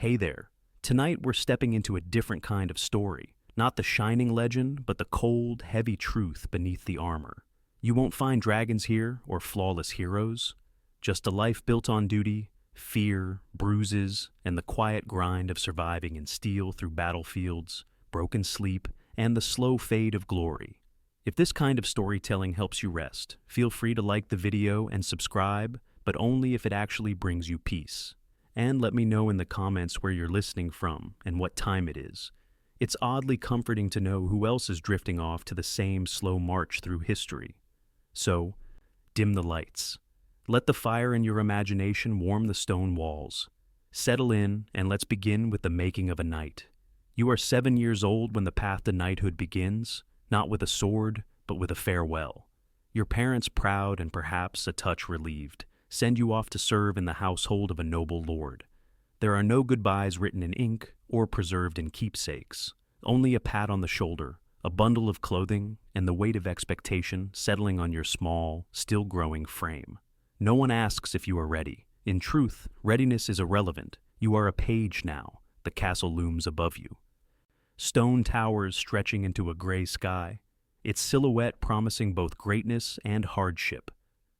Hey there. Tonight we're stepping into a different kind of story. Not the shining legend, but the cold, heavy truth beneath the armor. You won't find dragons here or flawless heroes. Just a life built on duty, fear, bruises, and the quiet grind of surviving in steel through battlefields, broken sleep, and the slow fade of glory. If this kind of storytelling helps you rest, feel free to like the video and subscribe, but only if it actually brings you peace. And let me know in the comments where you're listening from and what time it is. It's oddly comforting to know who else is drifting off to the same slow march through history. So, dim the lights. Let the fire in your imagination warm the stone walls. Settle in, and let's begin with the making of a knight. You are 7 years old when the path to knighthood begins, not with a sword, but with a farewell. Your parents, proud and perhaps a touch relieved, send you off to serve in the household of a noble lord. There are no goodbyes written in ink or preserved in keepsakes, only a pat on the shoulder, a bundle of clothing, and the weight of expectation settling on your small, still-growing frame. No one asks if you are ready. In truth, readiness is irrelevant. You are a page now. The castle looms above you. Stone towers stretching into a gray sky, its silhouette promising both greatness and hardship.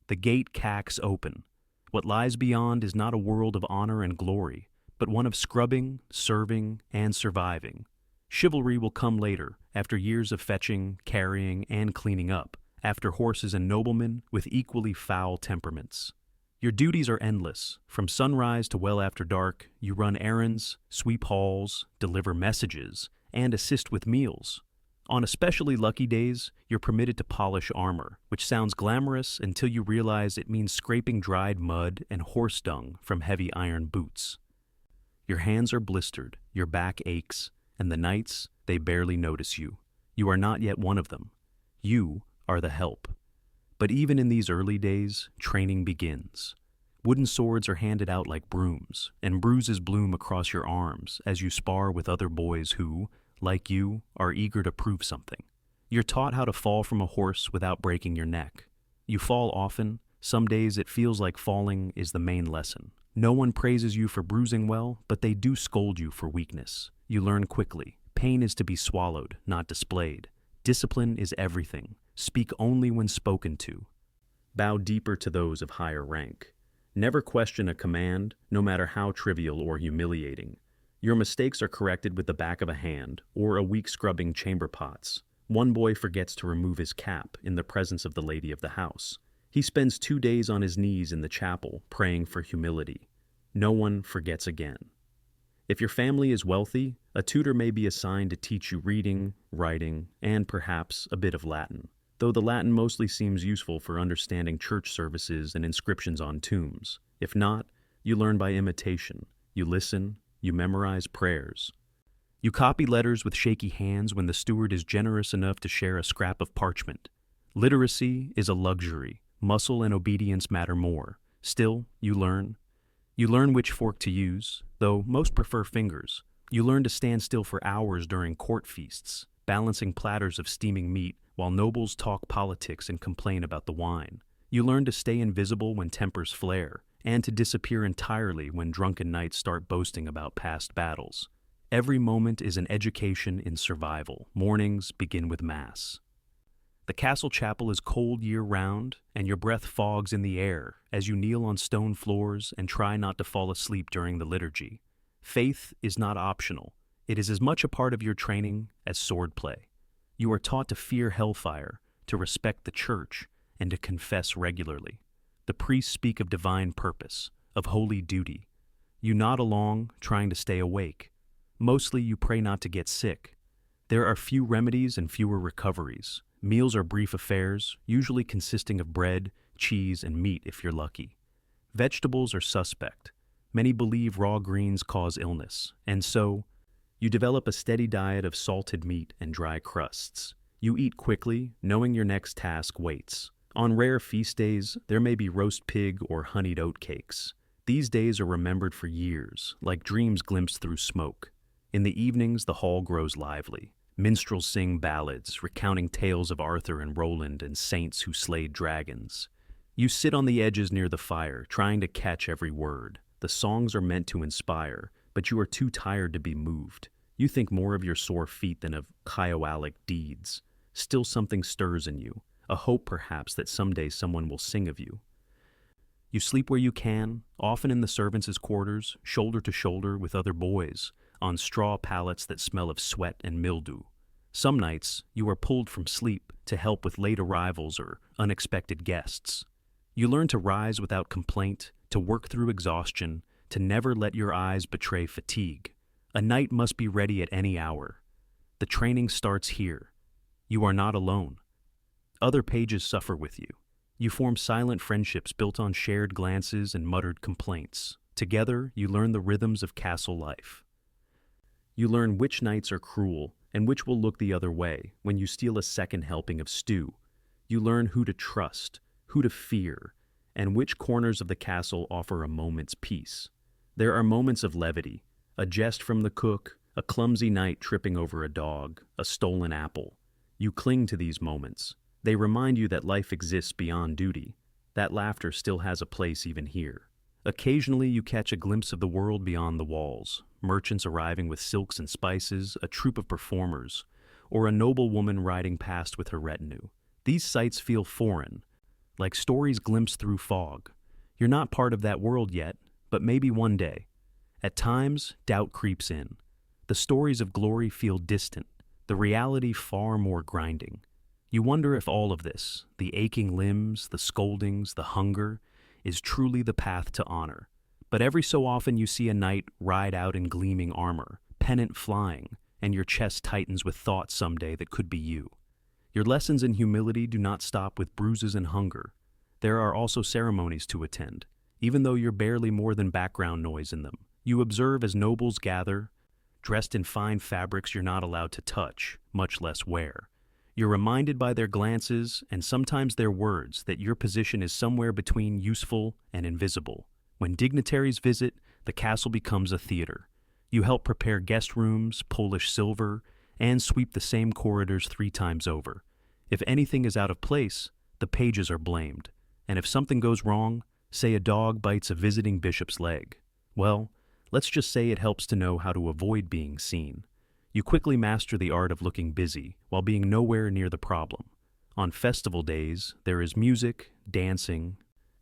The gate cacks open. What lies beyond is not a world of honor and glory, but one of scrubbing, serving, and surviving. Chivalry will come later, after years of fetching, carrying, and cleaning up, after horses and noblemen with equally foul temperaments. Your duties are endless. From sunrise to well after dark, you run errands, sweep halls, deliver messages, and assist with meals. On especially lucky days, you're permitted to polish armor, which sounds glamorous until you realize it means scraping dried mud and horse dung from heavy iron boots. Your hands are blistered, your back aches, and the knights, they barely notice you. You are not yet one of them. You are the help. But even in these early days, training begins. Wooden swords are handed out like brooms, and bruises bloom across your arms as you spar with other boys who, like you, are eager to prove something. You're taught how to fall from a horse without breaking your neck. You fall often. Some days it feels like falling is the main lesson. No one praises you for bruising well, but they do scold you for weakness. You learn quickly. Pain is to be swallowed, not displayed. Discipline is everything. Speak only when spoken to. Bow deeper to those of higher rank. Never question a command, no matter how trivial or humiliating. Your mistakes are corrected with the back of a hand or a week scrubbing chamber pots. One boy forgets to remove his cap in the presence of the lady of the house. He spends 2 days on his knees in the chapel praying for humility. No one forgets again. If your family is wealthy, a tutor may be assigned to teach you reading, writing, and perhaps a bit of Latin, though the Latin mostly seems useful for understanding church services and inscriptions on tombs. If not, you learn by imitation. You listen, you memorize prayers. You copy letters with shaky hands when the steward is generous enough to share a scrap of parchment. Literacy is a luxury. Muscle and obedience matter more. Still, you learn. You learn which fork to use, though most prefer fingers. You learn to stand still for hours during court feasts, balancing platters of steaming meat while nobles talk politics and complain about the wine. You learn to stay invisible when tempers flare, and to disappear entirely when drunken knights start boasting about past battles. Every moment is an education in survival. Mornings begin with Mass. The castle chapel is cold year-round, and your breath fogs in the air as you kneel on stone floors and try not to fall asleep during the liturgy. Faith is not optional. It is as much a part of your training as swordplay. You are taught to fear hellfire, to respect the church, and to confess regularly. The priests speak of divine purpose, of holy duty. You nod along, trying to stay awake. Mostly you pray not to get sick. There are few remedies and fewer recoveries. Meals are brief affairs, usually consisting of bread, cheese, and meat if you're lucky. Vegetables are suspect. Many believe raw greens cause illness, and so you develop a steady diet of salted meat and dry crusts. You eat quickly, knowing your next task waits. On rare feast days, there may be roast pig or honeyed oat cakes. These days are remembered for years, like dreams glimpsed through smoke. In the evenings, the hall grows lively. Minstrels sing ballads, recounting tales of Arthur and Roland and saints who slayed dragons. You sit on the edges near the fire, trying to catch every word. The songs are meant to inspire, but you are too tired to be moved. You think more of your sore feet than of Kioalic deeds. Still something stirs in you, a hope perhaps that someday someone will sing of you. You sleep where you can, often in the servants' quarters, shoulder to shoulder with other boys, on straw pallets that smell of sweat and mildew. Some nights, you are pulled from sleep to help with late arrivals or unexpected guests. You learn to rise without complaint, to work through exhaustion, to never let your eyes betray fatigue. A night must be ready at any hour. The training starts here. You are not alone. Other pages suffer with you. You form silent friendships built on shared glances and muttered complaints. Together, you learn the rhythms of castle life. You learn which nights are cruel and which will look the other way when you steal a second helping of stew. You learn who to trust, who to fear, and which corners of the castle offer a moment's peace. There are moments of levity, a jest from the cook, a clumsy knight tripping over a dog, a stolen apple. You cling to these moments. They remind you that life exists beyond duty, that laughter still has a place even here. Occasionally you catch a glimpse of the world beyond the walls, merchants arriving with silks and spices, a troupe of performers, or a noble woman riding past with her retinue. These sights feel foreign, like stories glimpsed through fog. You're not part of that world yet, but maybe one day. At times, doubt creeps in. The stories of glory feel distant, the reality far more grinding. You wonder if all of this, the aching limbs, the scoldings, the hunger, is truly the path to honor. But every so often you see a knight ride out in gleaming armor, pennant flying, and your chest tightens with thought someday that could be you. Your lessons in humility do not stop with bruises and hunger. There are also ceremonies to attend, even though you're barely more than background noise in them. You observe as nobles gather, dressed in fine fabrics you're not allowed to touch, much less wear. You're reminded by their glances and sometimes their words that your position is somewhere between useful and invisible. When dignitaries visit, the castle becomes a theater. You help prepare guest rooms, polish silver, and sweep the same corridors 3 times over. If anything is out of place, the pages are blamed. And if something goes wrong, say a dog bites a visiting bishop's leg, well, let's just say it helps to know how to avoid being seen. You quickly master the art of looking busy while being nowhere near the problem. On festival days, there is music, dancing,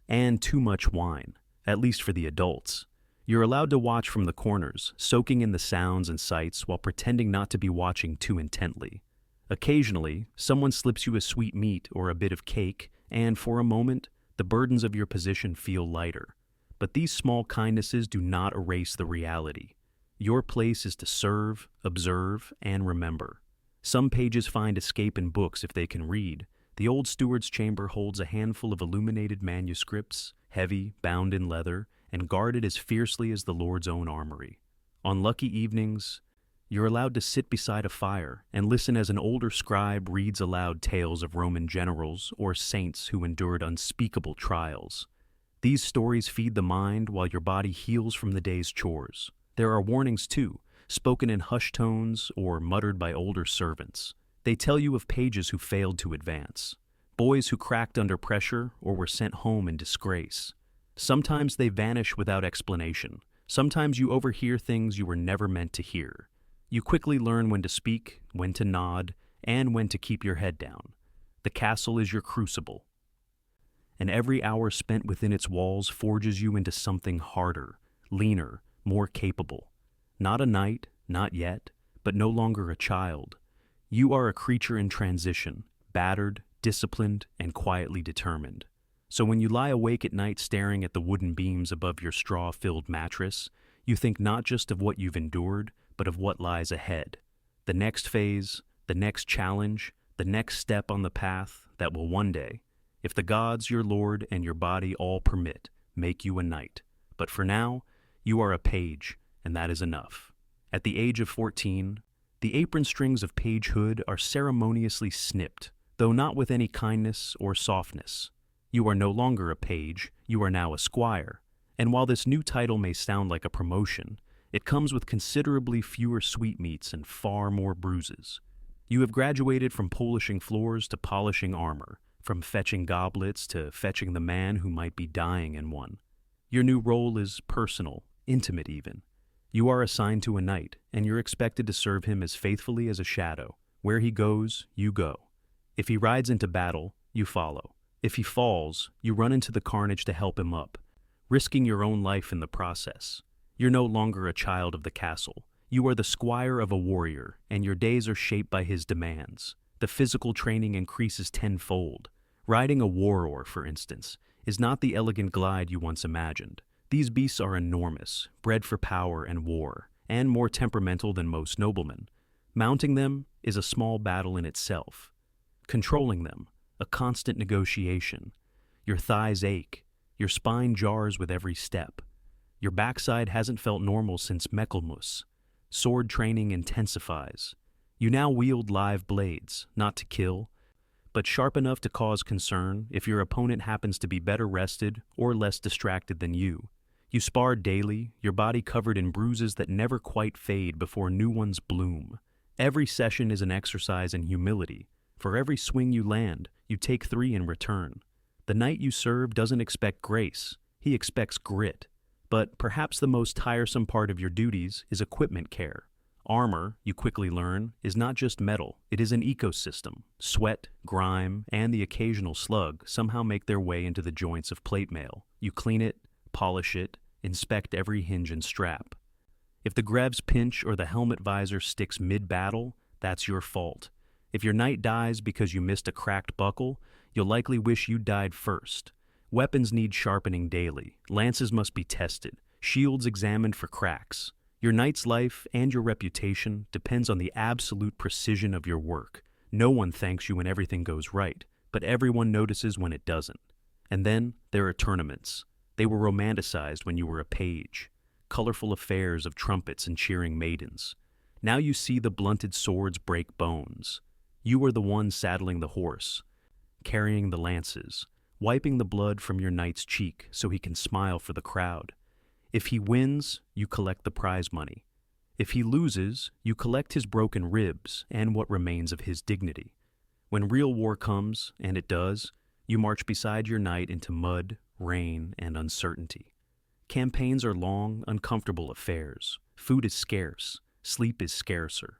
and too much wine, at least for the adults. You're allowed to watch from the corners, soaking in the sounds and sights while pretending not to be watching too intently. Occasionally, someone slips you a sweet meat or a bit of cake, and for a moment, the burdens of your position feel lighter. But these small kindnesses do not erase the reality. Your place is to serve, observe, and remember. Some pages find escape in books if they can read. The old steward's chamber holds a handful of illuminated manuscripts, heavy, bound in leather, and guarded as fiercely as the Lord's own armory. On lucky evenings, you're allowed to sit beside a fire and listen as an older scribe reads aloud tales of Roman generals or saints who endured unspeakable trials. These stories feed the mind while your body heals from the day's chores. There are warnings too, spoken in hushed tones or muttered by older servants. They tell you of pages who failed to advance, boys who cracked under pressure or were sent home in disgrace. Sometimes they vanish without explanation. Sometimes you overhear things you were never meant to hear. You quickly learn when to speak, when to nod, and when to keep your head down. The castle is your crucible, and every hour spent within its walls forges you into something harder, leaner, more capable. Not a knight, not yet, but no longer a child. You are a creature in transition, battered, disciplined, and quietly determined. So when you lie awake at night staring at the wooden beams above your straw-filled mattress, you think not just of what you've endured, but of what lies ahead. The next phase, the next challenge, the next step on the path that will one day, if the gods, your lord, and your body all permit, make you a knight. But for now, you are a page, and that is enough. At the age of 14, the apron strings of pagehood are ceremoniously snipped, though not with any kindness or softness. You are no longer a page, you are now a squire, and while this new title may sound like a promotion, it comes with considerably fewer sweetmeats and far more bruises. You have graduated from polishing floors to polishing armor, from fetching goblets to fetching the man who might be dying in one. Your new role is personal, intimate even. You are assigned to a knight, and you're expected to serve him as faithfully as a shadow. Where he goes, you go. If he rides into battle, you follow. If he falls, you run into the carnage to help him up, risking your own life in the process. You're no longer a child of the castle. You are the squire of a warrior, and your days are shaped by his demands. The physical training increases tenfold. Riding a war-oar, for instance, is not the elegant glide you once imagined. These beasts are enormous, bred for power and war, and more temperamental than most noblemen. Mounting them is a small battle in itself. Controlling them, a constant negotiation. Your thighs ache, your spine jars with every step. Your backside hasn't felt normal since Michaelmas. Sword training intensifies. You now wield live blades, not to kill, but sharp enough to cause concern if your opponent happens to be better rested or less distracted than you. You spar daily, your body covered in bruises that never quite fade before new ones bloom. Every session is an exercise in humility. For every swing you land, you take 3 in return. The knight you serve doesn't expect grace, he expects grit. But perhaps the most tiresome part of your duties is equipment care. Armor, you quickly learn, is not just metal, it is an ecosystem. Sweat, grime, and the occasional slug somehow make their way into the joints of plate mail. You clean it, polish it, inspect every hinge and strap. If the greaves pinch or the helmet visor sticks mid-battle, that's your fault. If your knight dies because you missed a cracked buckle, you'll likely wish you died first. Weapons need sharpening daily, lances must be tested, shields examined for cracks. Your knight's life and your reputation depends on the absolute precision of your work. No one thanks you when everything goes right, but everyone notices when it doesn't. And then there are tournaments. They were romanticized when you were a page, colorful affairs of trumpets and cheering maidens. Now you see the blunted swords break bones. You are the one saddling the horse, carrying the lances, wiping the blood from your knight's cheek so he can smile for the crowd. If he wins, you collect the prize money. If he loses, you collect his broken ribs and what remains of his dignity. When real war comes, and it does, you march beside your knight into mud, rain, and uncertainty. Campaigns are long, uncomfortable affairs. Food is scarce. Sleep is scarcer.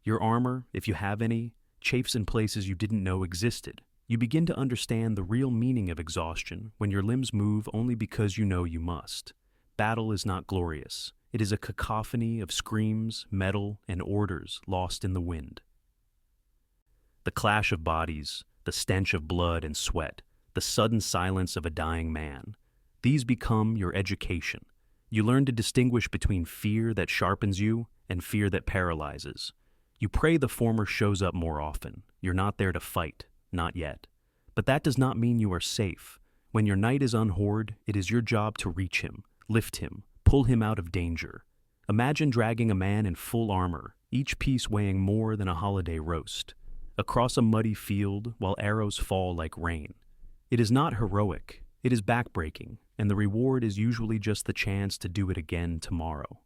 Your armor, if you have any, chafes in places you didn't know existed. You begin to understand the real meaning of exhaustion when your limbs move only because you know you must. Battle is not glorious. It is a cacophony of screams, metal, and orders lost in the wind. The clash of bodies, the stench of blood and sweat, the sudden silence of a dying man. These become your education. You learn to distinguish between fear that sharpens you and fear that paralyzes. You pray the former shows up more often. You're not there to fight, not yet. But that does not mean you are safe. When your knight is unhorsed, it is your job to reach him, lift him, pull him out of danger. Imagine dragging a man in full armor, each piece weighing more than a holiday roast, across a muddy field while arrows fall like rain. It is not heroic, it is backbreaking, and the reward is usually just the chance to do it again tomorrow.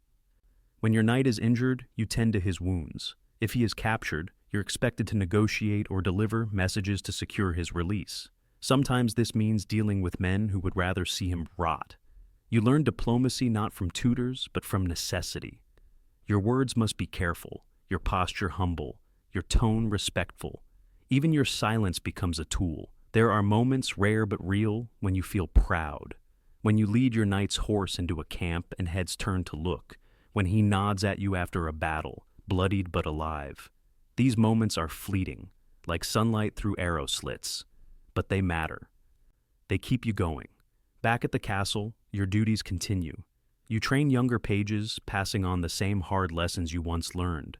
When your knight is injured, you tend to his wounds. If he is captured, you're expected to negotiate or deliver messages to secure his release. Sometimes this means dealing with men who would rather see him rot. You learn diplomacy not from tutors, but from necessity. Your words must be careful, your posture humble, your tone respectful. Even your silence becomes a tool. There are moments, rare but real, when you feel proud. When you lead your knight's horse into a camp and heads turn to look. When he nods at you after a battle, bloodied but alive. These moments are fleeting, like sunlight through arrow slits. But they matter. They keep you going. Back at the castle, your duties continue. You train younger pages, passing on the same hard lessons you once learned.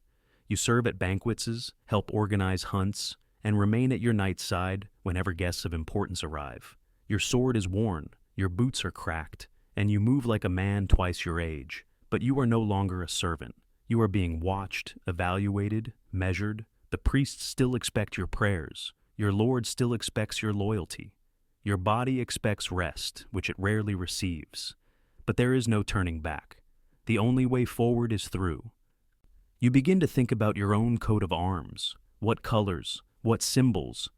You serve at banquets, help organize hunts, and remain at your knight's side whenever guests of importance arrive. Your sword is worn, your boots are cracked, and you move like a man twice your age. But you are no longer a servant. You are being watched, evaluated, measured. The priests still expect your prayers. Your lord still expects your loyalty. Your body expects rest, which it rarely receives. But there is no turning back. The only way forward is through. You begin to think about your own coat of arms. What colors? What symbols?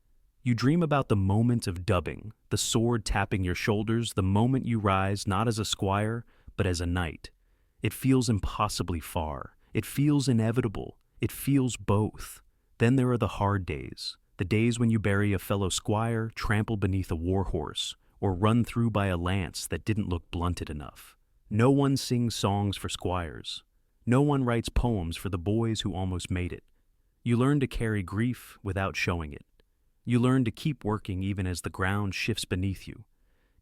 You dream about the moment of dubbing, the sword tapping your shoulders, the moment you rise not as a squire, but as a knight. It feels impossibly far. It feels inevitable. It feels both. Then there are the hard days, the days when you bury a fellow squire trampled beneath a war horse, or run through by a lance that didn't look blunted enough. No one sings songs for squires. No one writes poems for the boys who almost made it. You learn to carry grief without showing it. You learn to keep working even as the ground shifts beneath you.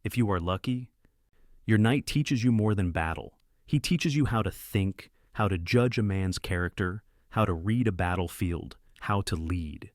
If you are lucky, your knight teaches you more than battle. He teaches you how to think, how to judge a man's character, how to read a battlefield, how to lead.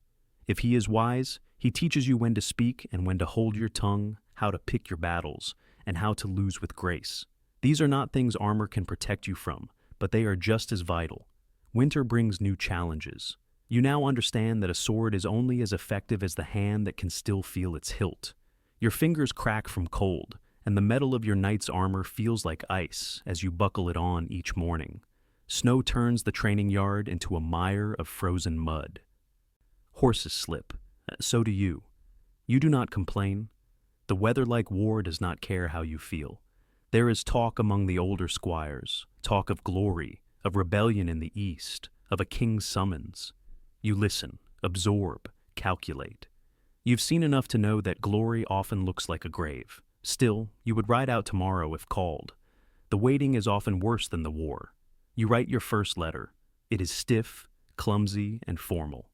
If he is wise, he teaches you when to speak and when to hold your tongue, how to pick your battles, and how to lose with grace. These are not things armor can protect you from, but they are just as vital. Winter brings new challenges. You now understand that a sword is only as effective as the hand that can still feel its hilt. Your fingers crack from cold, and the metal of your knight's armor feels like ice as you buckle it on each morning. Snow turns the training yard into a mire of frozen mud. Horses slip. So do you. You do not complain. The weather like war does not care how you feel. There is talk among the older squires, talk of glory, of rebellion in the east, of a king's summons. You listen, absorb, calculate. You've seen enough to know that glory often looks like a grave. Still, you would ride out tomorrow if called. The waiting is often worse than the war. You write your first letter. It is stiff, clumsy, and formal.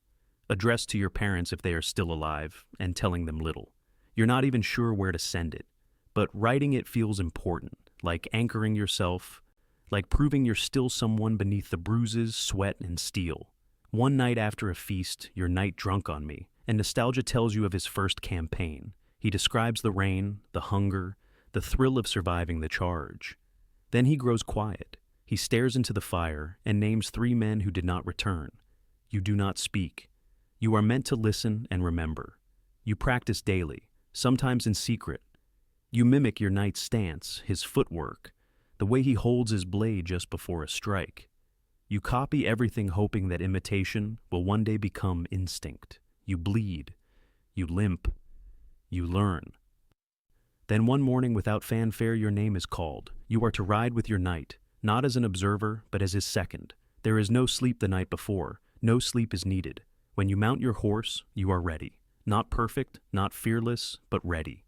Addressed to your parents if they are still alive, and telling them little. You're not even sure where to send it. But writing it feels important, like anchoring yourself, like proving you're still someone beneath the bruises, sweat, and steel. One night after a feast, your knight drunk on me, and nostalgia tells you of his first campaign. He describes the rain, the hunger, the thrill of surviving the charge. Then he grows quiet. He stares into the fire and names 3 men who did not return. You do not speak. You are meant to listen and remember. You practice daily, sometimes in secret. You mimic your knight's stance, his footwork, the way he holds his blade just before a strike. You copy everything hoping that imitation will one day become instinct. You bleed. You limp. You learn. Then one morning without fanfare your name is called. You are to ride with your knight, not as an observer, but as his second. There is no sleep the night before. No sleep is needed. When you mount your horse, you are ready. Not perfect, not fearless, but ready.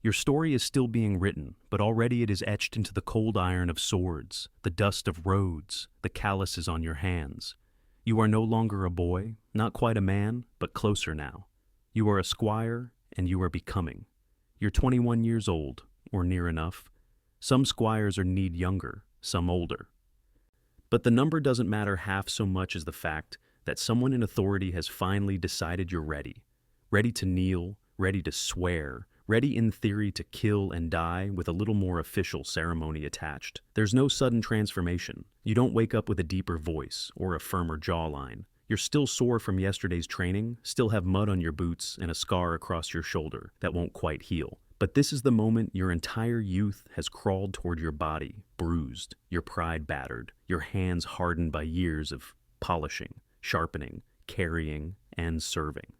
Your story is still being written, but already it is etched into the cold iron of swords, the dust of roads, the calluses on your hands. You are no longer a boy, not quite a man, but closer now. You are a squire, and you are becoming. You're 21 years old, or near enough. Some squires are need younger, some older. But the number doesn't matter half so much as the fact that someone in authority has finally decided you're ready. Ready to kneel, ready to swear, ready in theory to kill and die with a little more official ceremony attached. There's no sudden transformation. You don't wake up with a deeper voice or a firmer jawline. You're still sore from yesterday's training, still have mud on your boots and a scar across your shoulder that won't quite heal. But this is the moment your entire youth has crawled toward your body, bruised, your pride battered, your hands hardened by years of polishing, sharpening, carrying, and serving.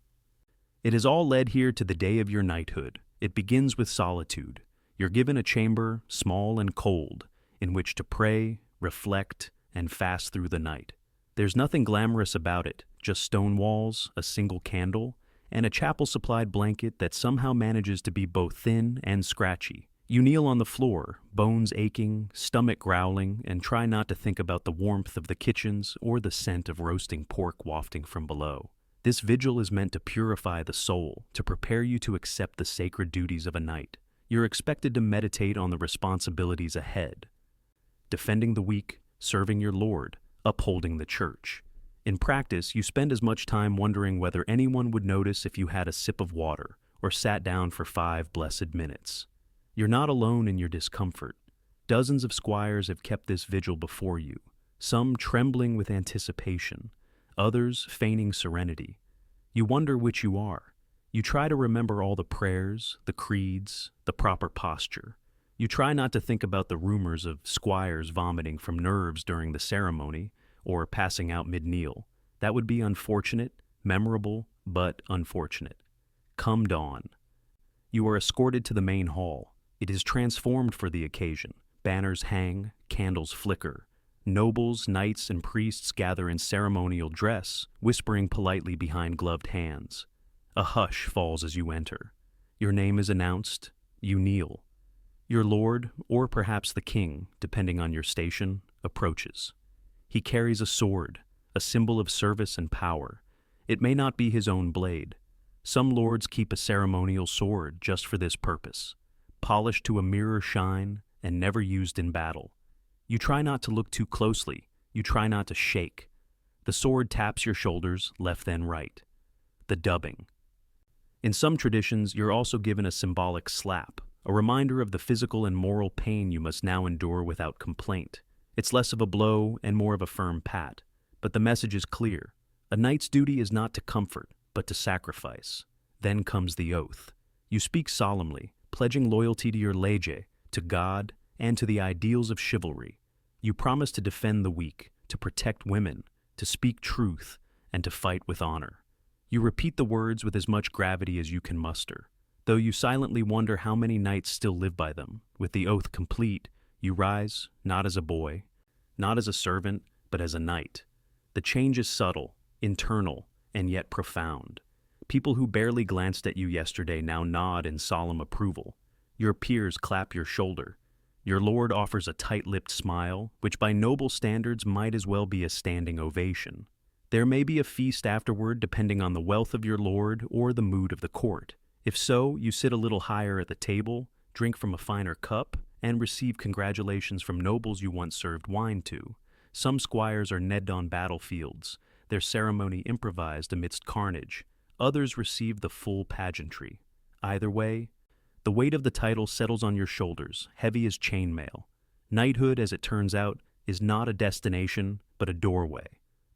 It has all led here to the day of your knighthood. It begins with solitude. You're given a chamber, small and cold, in which to pray, reflect, and fast through the night. There's nothing glamorous about it, just stone walls, a single candle, and a chapel-supplied blanket that somehow manages to be both thin and scratchy. You kneel on the floor, bones aching, stomach growling, and try not to think about the warmth of the kitchens or the scent of roasting pork wafting from below. This vigil is meant to purify the soul, to prepare you to accept the sacred duties of a knight. You're expected to meditate on the responsibilities ahead. Defending the weak, serving your lord, upholding the church. In practice, you spend as much time wondering whether anyone would notice if you had a sip of water or sat down for 5 blessed minutes. You're not alone in your discomfort. Dozens of squires have kept this vigil before you, some trembling with anticipation, others feigning serenity. You wonder which you are. You try to remember all the prayers, the creeds, the proper posture. You try not to think about the rumors of squires vomiting from nerves during the ceremony or passing out mid-kneel. That would be unfortunate, memorable, but unfortunate. Come dawn. You are escorted to the main hall. It is transformed for the occasion. banners hang, candles flicker. Nobles, knights, and priests gather in ceremonial dress, whispering politely behind gloved hands. A hush falls as you enter. Your name is announced. You kneel. Your lord, or perhaps the king, depending on your station, approaches. He carries a sword, a symbol of service and power. It may not be his own blade. Some lords keep a ceremonial sword just for this purpose, polished to a mirror shine and never used in battle. You try not to look too closely. You try not to shake. The sword taps your shoulders, left then right. The dubbing. In some traditions, you're also given a symbolic slap, a reminder of the physical and moral pain you must now endure without complaint. It's less of a blow and more of a firm pat, but the message is clear. A knight's duty is not to comfort, but to sacrifice. Then comes the oath. You speak solemnly, pledging loyalty to your lege, to God, and to the ideals of chivalry. You promise to defend the weak, to protect women, to speak truth, and to fight with honor. You repeat the words with as much gravity as you can muster, though you silently wonder how many knights still live by them. With the oath complete, you rise, not as a boy, not as a servant, but as a knight. The change is subtle, internal, and yet profound. People who barely glanced at you yesterday now nod in solemn approval. Your peers clap your shoulder. Your lord offers a tight-lipped smile, which by noble standards might as well be a standing ovation. There may be a feast afterward depending on the wealth of your lord or the mood of the court. If so, you sit a little higher at the table, drink from a finer cup, and receive congratulations from nobles you once served wine to. Some squires are nedded on battlefields, their ceremony improvised amidst carnage. Others receive the full pageantry. Either way, the weight of the title settles on your shoulders, heavy as chainmail. Knighthood, as it turns out, is not a destination, but a doorway.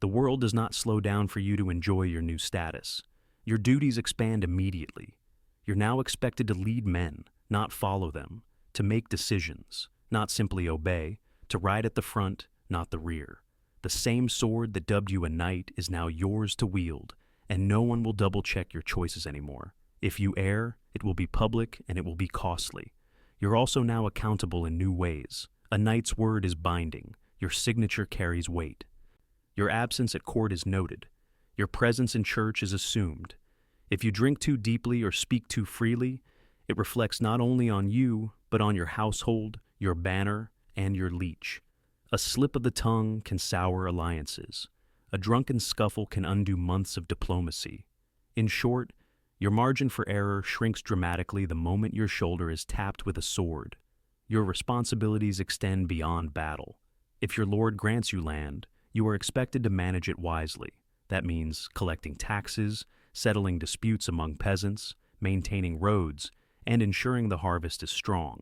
The world does not slow down for you to enjoy your new status. Your duties expand immediately. You're now expected to lead men, not follow them, to make decisions, not simply obey, to ride at the front, not the rear. The same sword that dubbed you a knight is now yours to wield, and no one will double-check your choices anymore. If you err, it will be public and it will be costly. You're also now accountable in new ways. A knight's word is binding. Your signature carries weight. Your absence at court is noted. Your presence in church is assumed. If you drink too deeply or speak too freely, it reflects not only on you, but on your household, your banner, and your leech. A slip of the tongue can sour alliances. A drunken scuffle can undo months of diplomacy. In short, your margin for error shrinks dramatically the moment your shoulder is tapped with a sword. Your responsibilities extend beyond battle. If your lord grants you land, you are expected to manage it wisely. That means collecting taxes, settling disputes among peasants, maintaining roads, and ensuring the harvest is strong.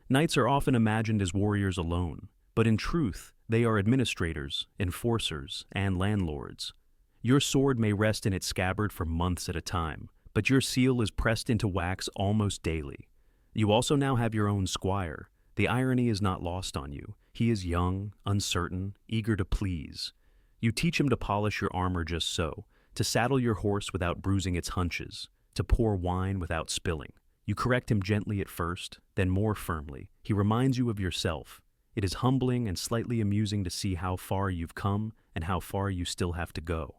Knights are often imagined as warriors alone, but in truth, they are administrators, enforcers, and landlords. Your sword may rest in its scabbard for months at a time, but your seal is pressed into wax almost daily. You also now have your own squire. The irony is not lost on you. He is young, uncertain, eager to please. You teach him to polish your armor just so, to saddle your horse without bruising its hunches, to pour wine without spilling. You correct him gently at first, then more firmly. He reminds you of yourself. It is humbling and slightly amusing to see how far you've come and how far you still have to go.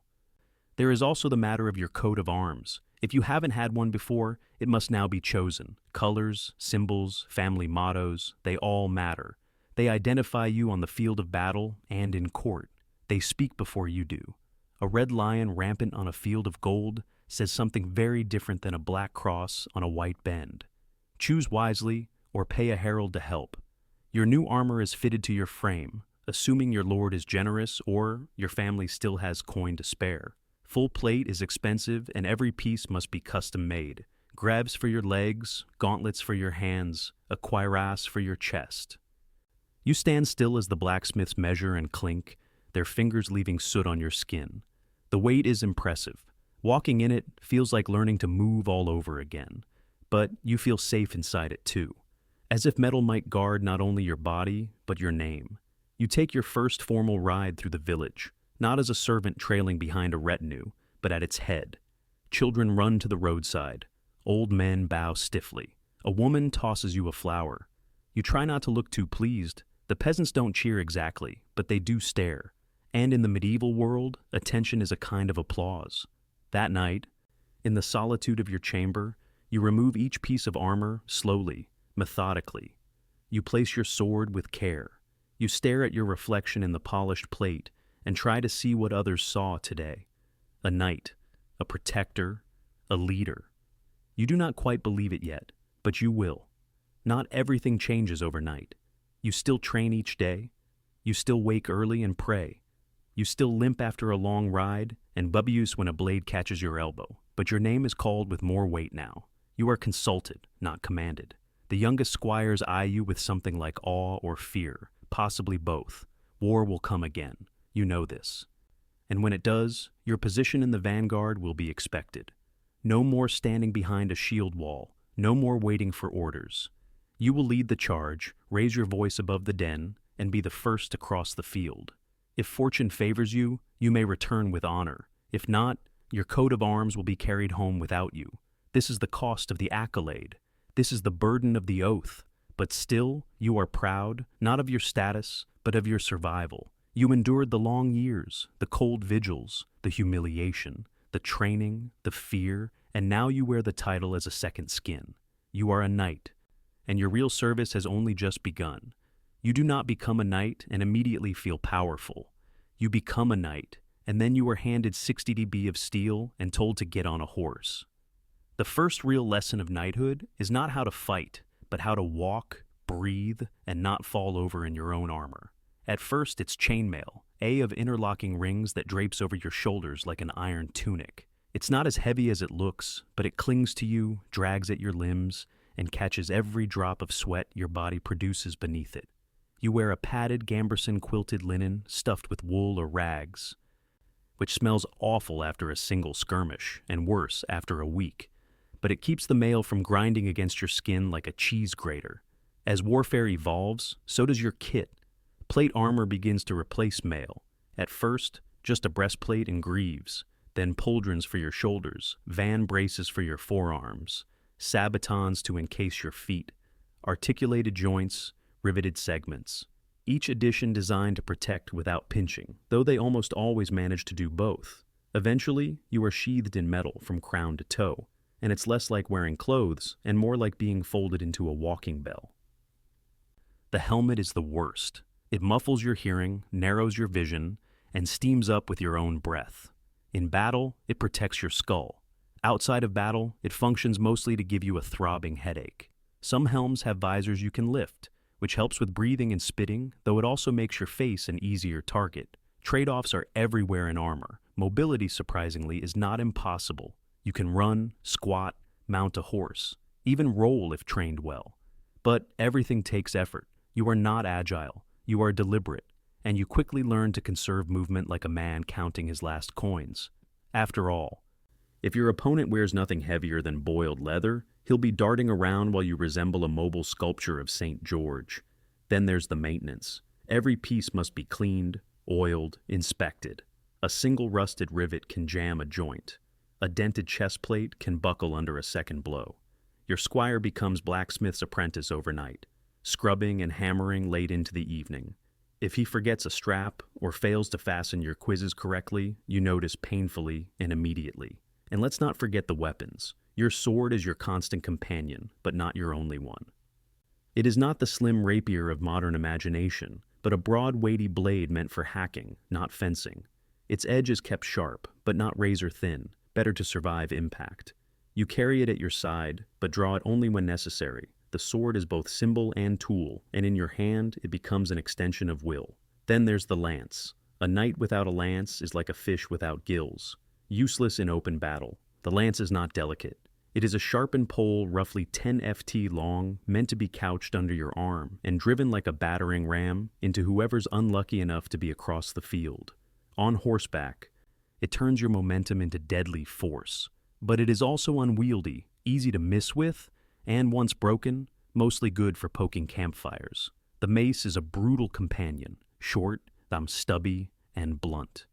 There is also the matter of your coat of arms. If you haven't had one before, it must now be chosen. Colors, symbols, family mottos, they all matter. They identify you on the field of battle and in court. They speak before you do. A red lion rampant on a field of gold says something very different than a black cross on a white bend. Choose wisely or pay a herald to help. Your new armor is fitted to your frame, assuming your lord is generous or your family still has coin to spare. Full plate is expensive and every piece must be custom made. Greaves for your legs, gauntlets for your hands, a cuirass for your chest. You stand still as the blacksmiths measure and clink, their fingers leaving soot on your skin. The weight is impressive. Walking in it feels like learning to move all over again, but you feel safe inside it too, as if metal might guard not only your body, but your name. You take your first formal ride through the village, not as a servant trailing behind a retinue, but at its head. Children run to the roadside. Old men bow stiffly. A woman tosses you a flower. You try not to look too pleased. The peasants don't cheer exactly, but they do stare. And in the medieval world, attention is a kind of applause. That night, in the solitude of your chamber, you remove each piece of armor slowly, methodically. You place your sword with care. You stare at your reflection in the polished plate and try to see what others saw today. A knight, a protector, a leader. You do not quite believe it yet, but you will. Not everything changes overnight. You still train each day. You still wake early and pray. You still limp after a long ride and bubuse when a blade catches your elbow. But your name is called with more weight now. You are consulted, not commanded. The youngest squires eye you with something like awe or fear, possibly both. War will come again. You know this. And when it does, your position in the vanguard will be expected. No more standing behind a shield wall. No more waiting for orders. You will lead the charge, raise your voice above the din, and be the first to cross the field. If fortune favors you, you may return with honor. If not, your coat of arms will be carried home without you. This is the cost of the accolade. This is the burden of the oath. But still, you are proud, not of your status, but of your survival. You endured the long years, the cold vigils, the humiliation, the training, the fear, and now you wear the title as a second skin. You are a knight, and your real service has only just begun. You do not become a knight and immediately feel powerful. You become a knight, and then you are handed 60 dB of steel and told to get on a horse. The first real lesson of knighthood is not how to fight, but how to walk, breathe, and not fall over in your own armor. At first, it's chainmail, of interlocking rings that drapes over your shoulders like an iron tunic. It's not as heavy as it looks, but it clings to you, drags at your limbs, and catches every drop of sweat your body produces beneath it. You wear a padded gamberston quilted linen stuffed with wool or rags, which smells awful after a single skirmish, and worse after a week. But it keeps the mail from grinding against your skin like a cheese grater. As warfare evolves, so does your kit. Plate armor begins to replace mail. At first, just a breastplate and greaves, then pauldrons for your shoulders, van braces for your forearms, sabatons to encase your feet, articulated joints, riveted segments. Each addition designed to protect without pinching, though they almost always manage to do both. Eventually, you are sheathed in metal from crown to toe, and it's less like wearing clothes and more like being folded into a walking bell. The helmet is the worst. It muffles your hearing, narrows your vision, and steams up with your own breath. In battle, it protects your skull. Outside of battle, it functions mostly to give you a throbbing headache. Some helms have visors you can lift, which helps with breathing and spitting, though it also makes your face an easier target. Trade-offs are everywhere in armor. Mobility, surprisingly, is not impossible. You can run, squat, mount a horse, even roll if trained well. But everything takes effort. You are not agile. You are deliberate, and you quickly learn to conserve movement like a man counting his last coins. After all, if your opponent wears nothing heavier than boiled leather, he'll be darting around while you resemble a mobile sculpture of St. George. Then there's the maintenance. Every piece must be cleaned, oiled, inspected. A single rusted rivet can jam a joint. A dented chest plate can buckle under a second blow. Your squire becomes blacksmith's apprentice overnight, scrubbing and hammering late into the evening. If he forgets a strap or fails to fasten your quizzes correctly, you notice painfully and immediately. And let's not forget the weapons. Your sword is your constant companion, but not your only one. It is not the slim rapier of modern imagination, but a broad, weighty blade meant for hacking, not fencing. Its edge is kept sharp, but not razor thin, better to survive impact. You carry it at your side, but draw it only when necessary. The sword is both symbol and tool, and in your hand it becomes an extension of will. Then there's the lance. A knight without a lance is like a fish without gills. Useless in open battle. The lance is not delicate. It is a sharpened pole roughly 10 ft long, meant to be couched under your arm, and driven like a battering ram into whoever's unlucky enough to be across the field. On horseback, it turns your momentum into deadly force. But it is also unwieldy, easy to miss with, and once broken, mostly good for poking campfires. The mace is a brutal companion, short, stubby, and blunt.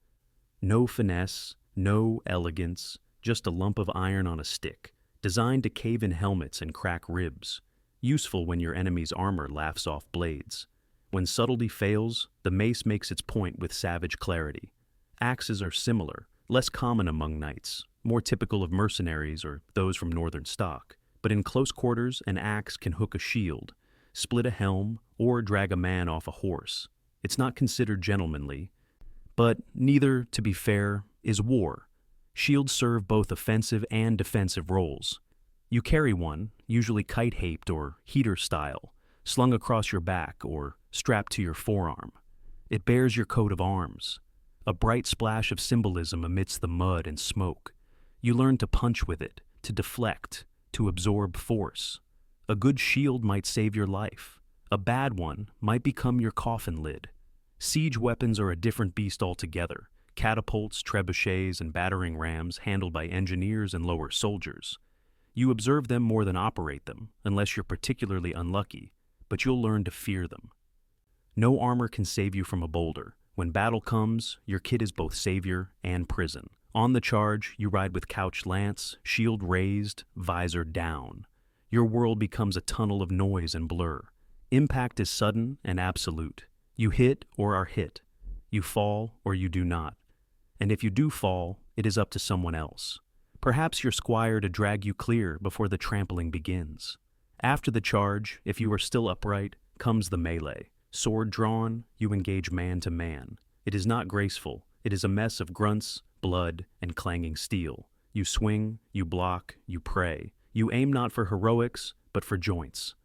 No finesse, no elegance, just a lump of iron on a stick, designed to cave in helmets and crack ribs. useful when your enemy's armor laughs off blades. When subtlety fails, the mace makes its point with savage clarity. Axes are similar, less common among knights, more typical of mercenaries or those from northern stock. But in close quarters, an axe can hook a shield, split a helm, or drag a man off a horse. It's not considered gentlemanly, but neither, to be fair, is war. Shields serve both offensive and defensive roles. You carry one, usually kite-haped or heater style, slung across your back or strapped to your forearm. It bears your coat of arms, a bright splash of symbolism amidst the mud and smoke. You learn to punch with it, to deflect, to absorb force. A good shield might save your life. A bad one might become your coffin lid. Siege weapons are a different beast altogether. Catapults, trebuchets, and battering rams handled by engineers and lower soldiers. You observe them more than operate them, unless you're particularly unlucky, but you'll learn to fear them. No armor can save you from a boulder. When battle comes, your kit is both savior and prison. On the charge, you ride with couched lance, shield raised, visor down. Your world becomes a tunnel of noise and blur. Impact is sudden and absolute. You hit or are hit. You fall or you do not. And if you do fall, it is up to someone else. Perhaps your squire to drag you clear before the trampling begins. After the charge, if you are still upright, comes the melee. Sword drawn, you engage man to man. It is not graceful. It is a mess of grunts, blood, and clanging steel. You swing, you block, you pray. You aim not for heroics, but for joints.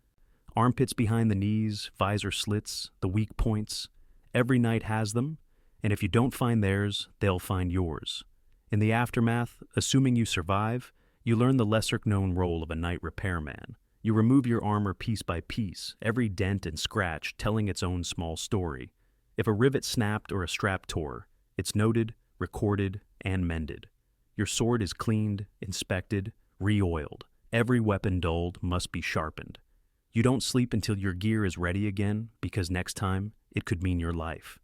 Armpits behind the knees, visor slits, the weak points. Every knight has them, and if you don't find theirs, they'll find yours. In the aftermath, assuming you survive, you learn the lesser-known role of a knight repairman. You remove your armor piece by piece, every dent and scratch telling its own small story. If a rivet snapped or a strap tore, it's noted, recorded, and mended. Your sword is cleaned, inspected, re-oiled. Every weapon dulled must be sharpened. You don't sleep until your gear is ready again, because next time, it could mean your life.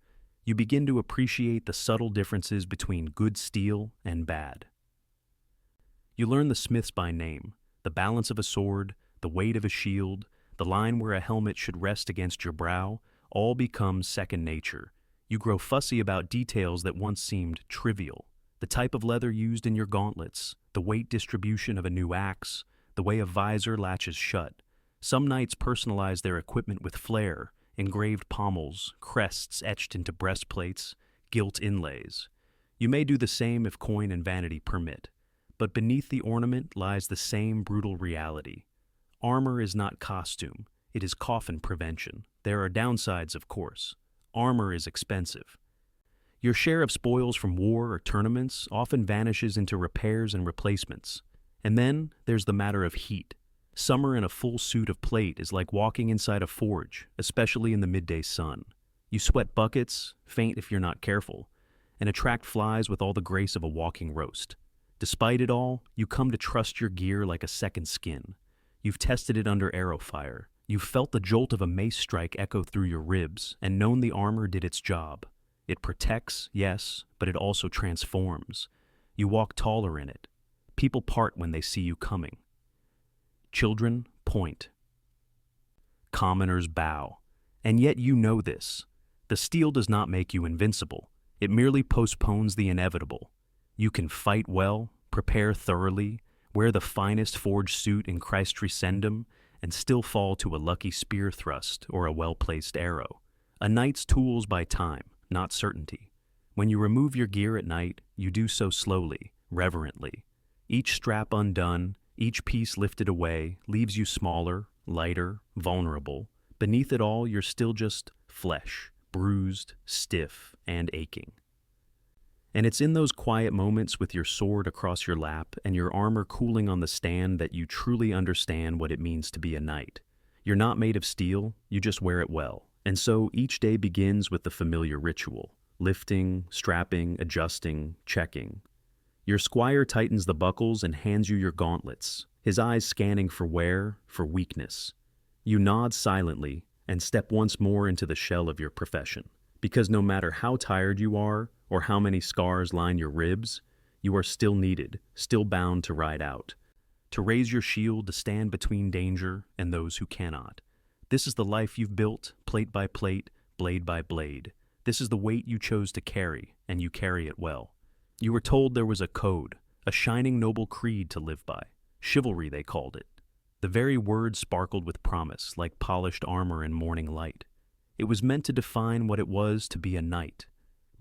You begin to appreciate the subtle differences between good steel and bad. You learn the smiths by name, the balance of a sword, the weight of a shield, the line where a helmet should rest against your brow, all becomes second nature. You grow fussy about details that once seemed trivial. The type of leather used in your gauntlets, the weight distribution of a new axe, the way a visor latches shut. Some knights personalize their equipment with flair, engraved pommels, crests etched into breastplates, gilt inlays. You may do the same if coin and vanity permit, but beneath the ornament lies the same brutal reality. Armor is not costume, it is coffin prevention. There are downsides, of course. Armor is expensive. Your share of spoils from war or tournaments often vanishes into repairs and replacements. And then there's the matter of heat. Summer in a full suit of plate is like walking inside a forge, especially in the midday sun. You sweat buckets, faint if you're not careful, and attract flies with all the grace of a walking roast. Despite it all, you come to trust your gear like a second skin. You've tested it under arrow fire. You've felt the jolt of a mace strike echo through your ribs and known the armor did its job. It protects, yes, but it also transforms. You walk taller in it. People part when they see you coming. Children point. Commoners bow. And yet you know this. The steel does not make you invincible. It merely postpones the inevitable. You can fight well, prepare thoroughly, wear the finest forged suit in Christ Resendum, and still fall to a lucky spear thrust or a well-placed arrow. A knight's tools by time, not certainty. When you remove your gear at night, you do so slowly, reverently. Each strap undone, each piece lifted away, leaves you smaller, lighter, vulnerable. Beneath it all, you're still just flesh, bruised, stiff, and aching. And it's in those quiet moments with your sword across your lap and your armor cooling on the stand that you truly understand what it means to be a knight. You're not made of steel, you just wear it well. And so each day begins with the familiar ritual: lifting, strapping, adjusting, checking. Your squire tightens the buckles and hands you your gauntlets, his eyes scanning for wear, for weakness. You nod silently and step once more into the shell of your profession. Because no matter how tired you are, or how many scars line your ribs, you are still needed, still bound to ride out. to raise your shield to stand between danger and those who cannot. This is the life you've built, plate by plate, blade by blade. This is the weight you chose to carry, and you carry it well. You were told there was a code, a shining noble creed to live by. Chivalry, they called it. The very word sparkled with promise, like polished armor in morning light. It was meant to define what it was to be a knight.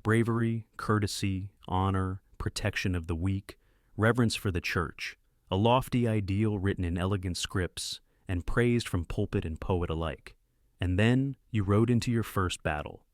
Bravery, courtesy, honor, protection of the weak, reverence for the church, a lofty ideal written in elegant scripts and praised from pulpit and poet alike. And then you rode into your first battle.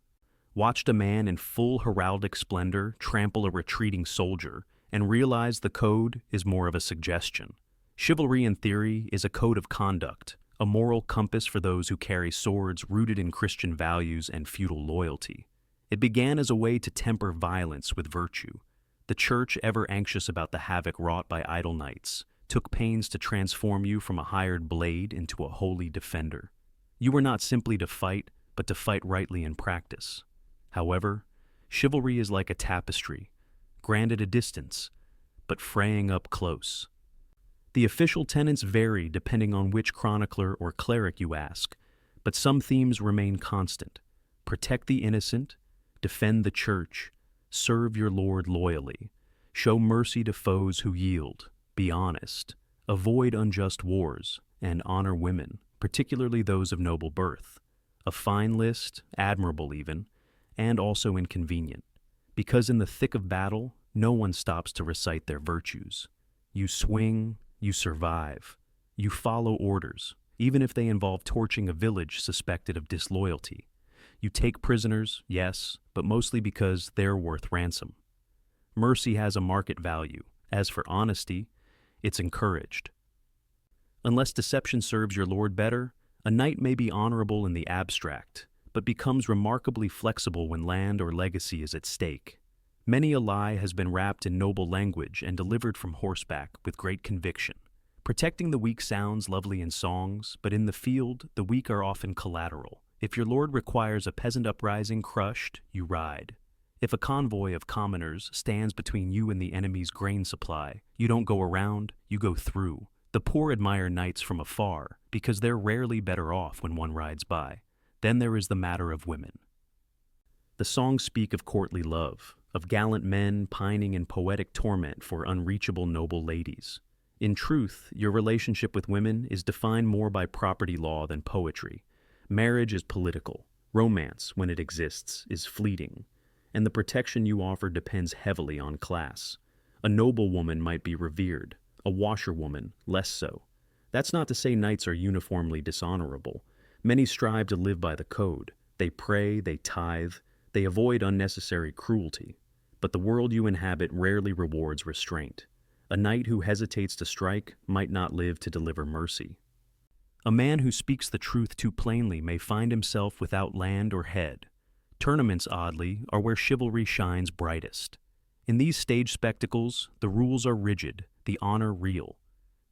Watched a man in full heraldic splendor trample a retreating soldier, and realized the code is more of a suggestion. Chivalry, in theory, is a code of conduct, a moral compass for those who carry swords rooted in Christian values and feudal loyalty. It began as a way to temper violence with virtue. The church, ever anxious about the havoc wrought by idle knights, took pains to transform you from a hired blade into a holy defender. You were not simply to fight, but to fight rightly in practice. However, chivalry is like a tapestry, grand at a distance, but fraying up close. The official tenets vary depending on which chronicler or cleric you ask, but some themes remain constant. Protect the innocent, defend the church, serve your Lord loyally, show mercy to foes who yield, be honest, avoid unjust wars, and honor women, particularly those of noble birth. A fine list, admirable even, and also inconvenient, because in the thick of battle, no one stops to recite their virtues. You swing, you survive, you follow orders, even if they involve torching a village suspected of disloyalty. You take prisoners, yes, but mostly because they're worth ransom. Mercy has a market value. As for honesty, it's encouraged. Unless deception serves your lord better, a knight may be honorable in the abstract, but becomes remarkably flexible when land or legacy is at stake. Many a lie has been wrapped in noble language and delivered from horseback with great conviction. Protecting the weak sounds lovely in songs, but in the field, the weak are often collateral. If your lord requires a peasant uprising crushed, you ride. If a convoy of commoners stands between you and the enemy's grain supply, you don't go around, you go through. The poor admire knights from afar, because they're rarely better off when one rides by. Then there is the matter of women. The songs speak of courtly love, of gallant men pining in poetic torment for unreachable noble ladies. In truth, your relationship with women is defined more by property law than poetry. Marriage is political. Romance, when it exists, is fleeting. And the protection you offer depends heavily on class. A noble woman might be revered, a washerwoman less so. That's not to say knights are uniformly dishonorable. Many strive to live by the code. They pray, they tithe, they avoid unnecessary cruelty. But the world you inhabit rarely rewards restraint. A knight who hesitates to strike might not live to deliver mercy. A man who speaks the truth too plainly may find himself without land or head. Tournaments, oddly, are where chivalry shines brightest. In these stage spectacles, the rules are rigid, the honor real.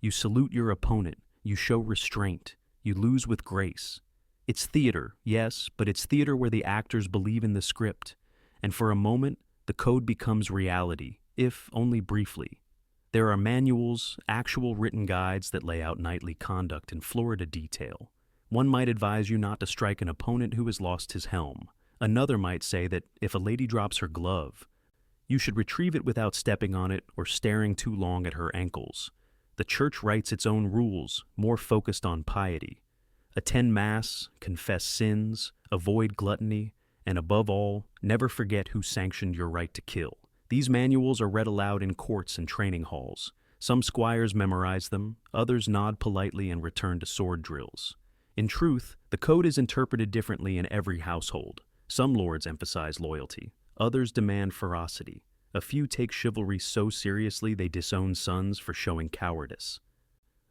You salute your opponent, you show restraint, you lose with grace. It's theater, yes, but it's theater where the actors believe in the script, and for a moment, the code becomes reality, if only briefly. There are manuals, actual written guides that lay out knightly conduct in Florida detail. One might advise you not to strike an opponent who has lost his helm. Another might say that if a lady drops her glove, you should retrieve it without stepping on it or staring too long at her ankles. The church writes its own rules, more focused on piety. Attend Mass, confess sins, avoid gluttony, and above all, never forget who sanctioned your right to kill. These manuals are read aloud in courts and training halls. Some squires memorize them, others nod politely and return to sword drills. In truth, the code is interpreted differently in every household. Some lords emphasize loyalty, others demand ferocity. A few take chivalry so seriously they disown sons for showing cowardice.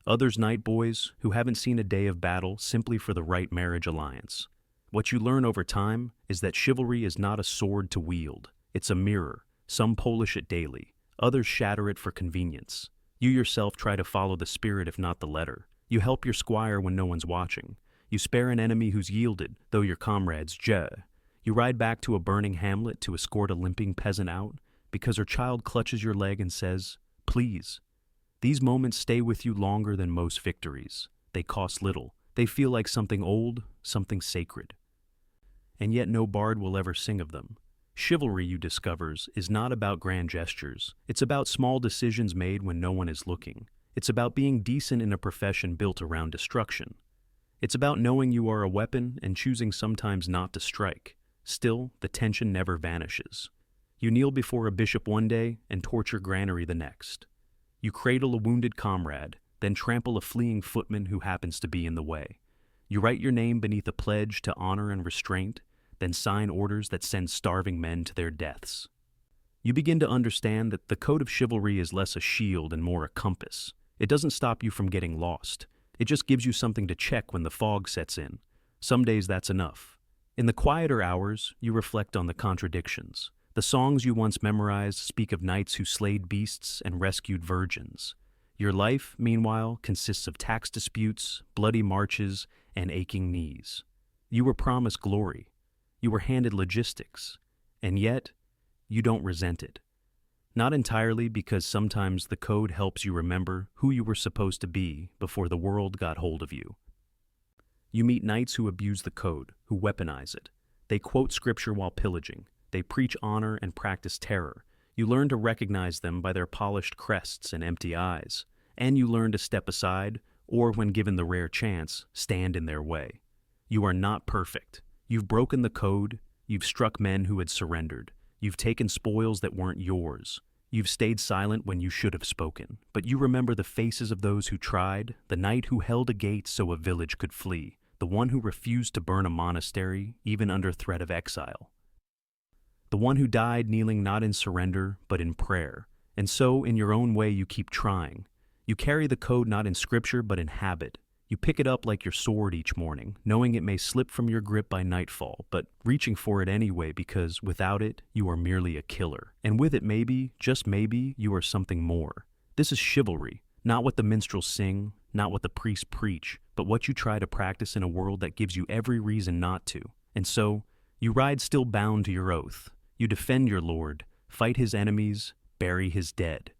Others knight boys who haven't seen a day of battle simply for the right marriage alliance. What you learn over time is that chivalry is not a sword to wield. It's a mirror. Some polish it daily. Others shatter it for convenience. You yourself try to follow the spirit if not the letter. You help your squire when no one's watching. You spare an enemy who's yielded, though your comrades jeh. You ride back to a burning hamlet to escort a limping peasant out because her child clutches your leg and says, "Please." These moments stay with you longer than most victories. They cost little. They feel like something old, something sacred. And yet no bard will ever sing of them. Chivalry, you discovers, is not about grand gestures. It's about small decisions made when no one is looking. It's about being decent in a profession built around destruction. It's about knowing you are a weapon and choosing sometimes not to strike. Still, the tension never vanishes. You kneel before a bishop one day and torture granary the next. You cradle a wounded comrade, then trample a fleeing footman who happens to be in the way. You write your name beneath a pledge to honor and restraint, then sign orders that send starving men to their deaths. You begin to understand that the code of chivalry is less a shield and more a compass. It doesn't stop you from getting lost. It just gives you something to check when the fog sets in. Some days that's enough. In the quieter hours, you reflect on the contradictions. The songs you once memorized speak of knights who slayed beasts and rescued virgins. Your life, meanwhile, consists of tax disputes, bloody marches, and aching knees. You were promised glory. You were handed logistics. And yet, you don't resent it. Not entirely, because sometimes the code helps you remember who you were supposed to be before the world got hold of you. You meet knights who abuse the code, who weaponize it. They quote scripture while pillaging. They preach honor and practice terror. You learn to recognize them by their polished crests and empty eyes. And you learn to step aside, or when given the rare chance, stand in their way. You are not perfect. You've broken the code. You've struck men who had surrendered. You've taken spoils that weren't yours. You've stayed silent when you should have spoken. But you remember the faces of those who tried, the knight who held a gate so a village could flee, the one who refused to burn a monastery, even under threat of exile. The one who died kneeling not in surrender, but in prayer. And so, in your own way, you keep trying. You carry the code not in scripture, but in habit. You pick it up like your sword each morning, knowing it may slip from your grip by nightfall, but reaching for it anyway because, without it, you are merely a killer. And with it, maybe, just maybe, you are something more. This is chivalry, not what the minstrels sing, not what the priests preach, but what you try to practice in a world that gives you every reason not to. And so, you ride still bound to your oath. You defend your lord, fight his enemies, bury his dead.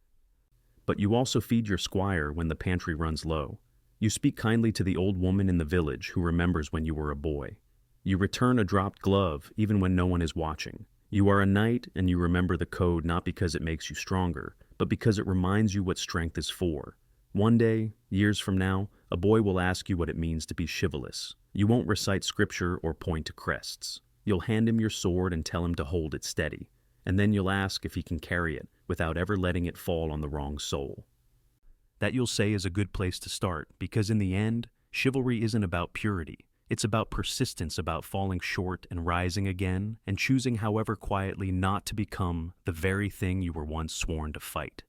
But you also feed your squire when the pantry runs low. You speak kindly to the old woman in the village who remembers when you were a boy. You return a dropped glove even when no one is watching. You are a knight and you remember the code not because it makes you stronger, but because it reminds you what strength is for. One day, years from now, a boy will ask you what it means to be chivalrous. You won't recite scripture or point to crests. You'll hand him your sword and tell him to hold it steady. And then you'll ask if he can carry it without ever letting it fall on the wrong soul. That, you'll say, is a good place to start, because in the end, chivalry isn't about purity. It's about persistence, about falling short and rising again, and choosing, however quietly, not to become the very thing you were once sworn to fight.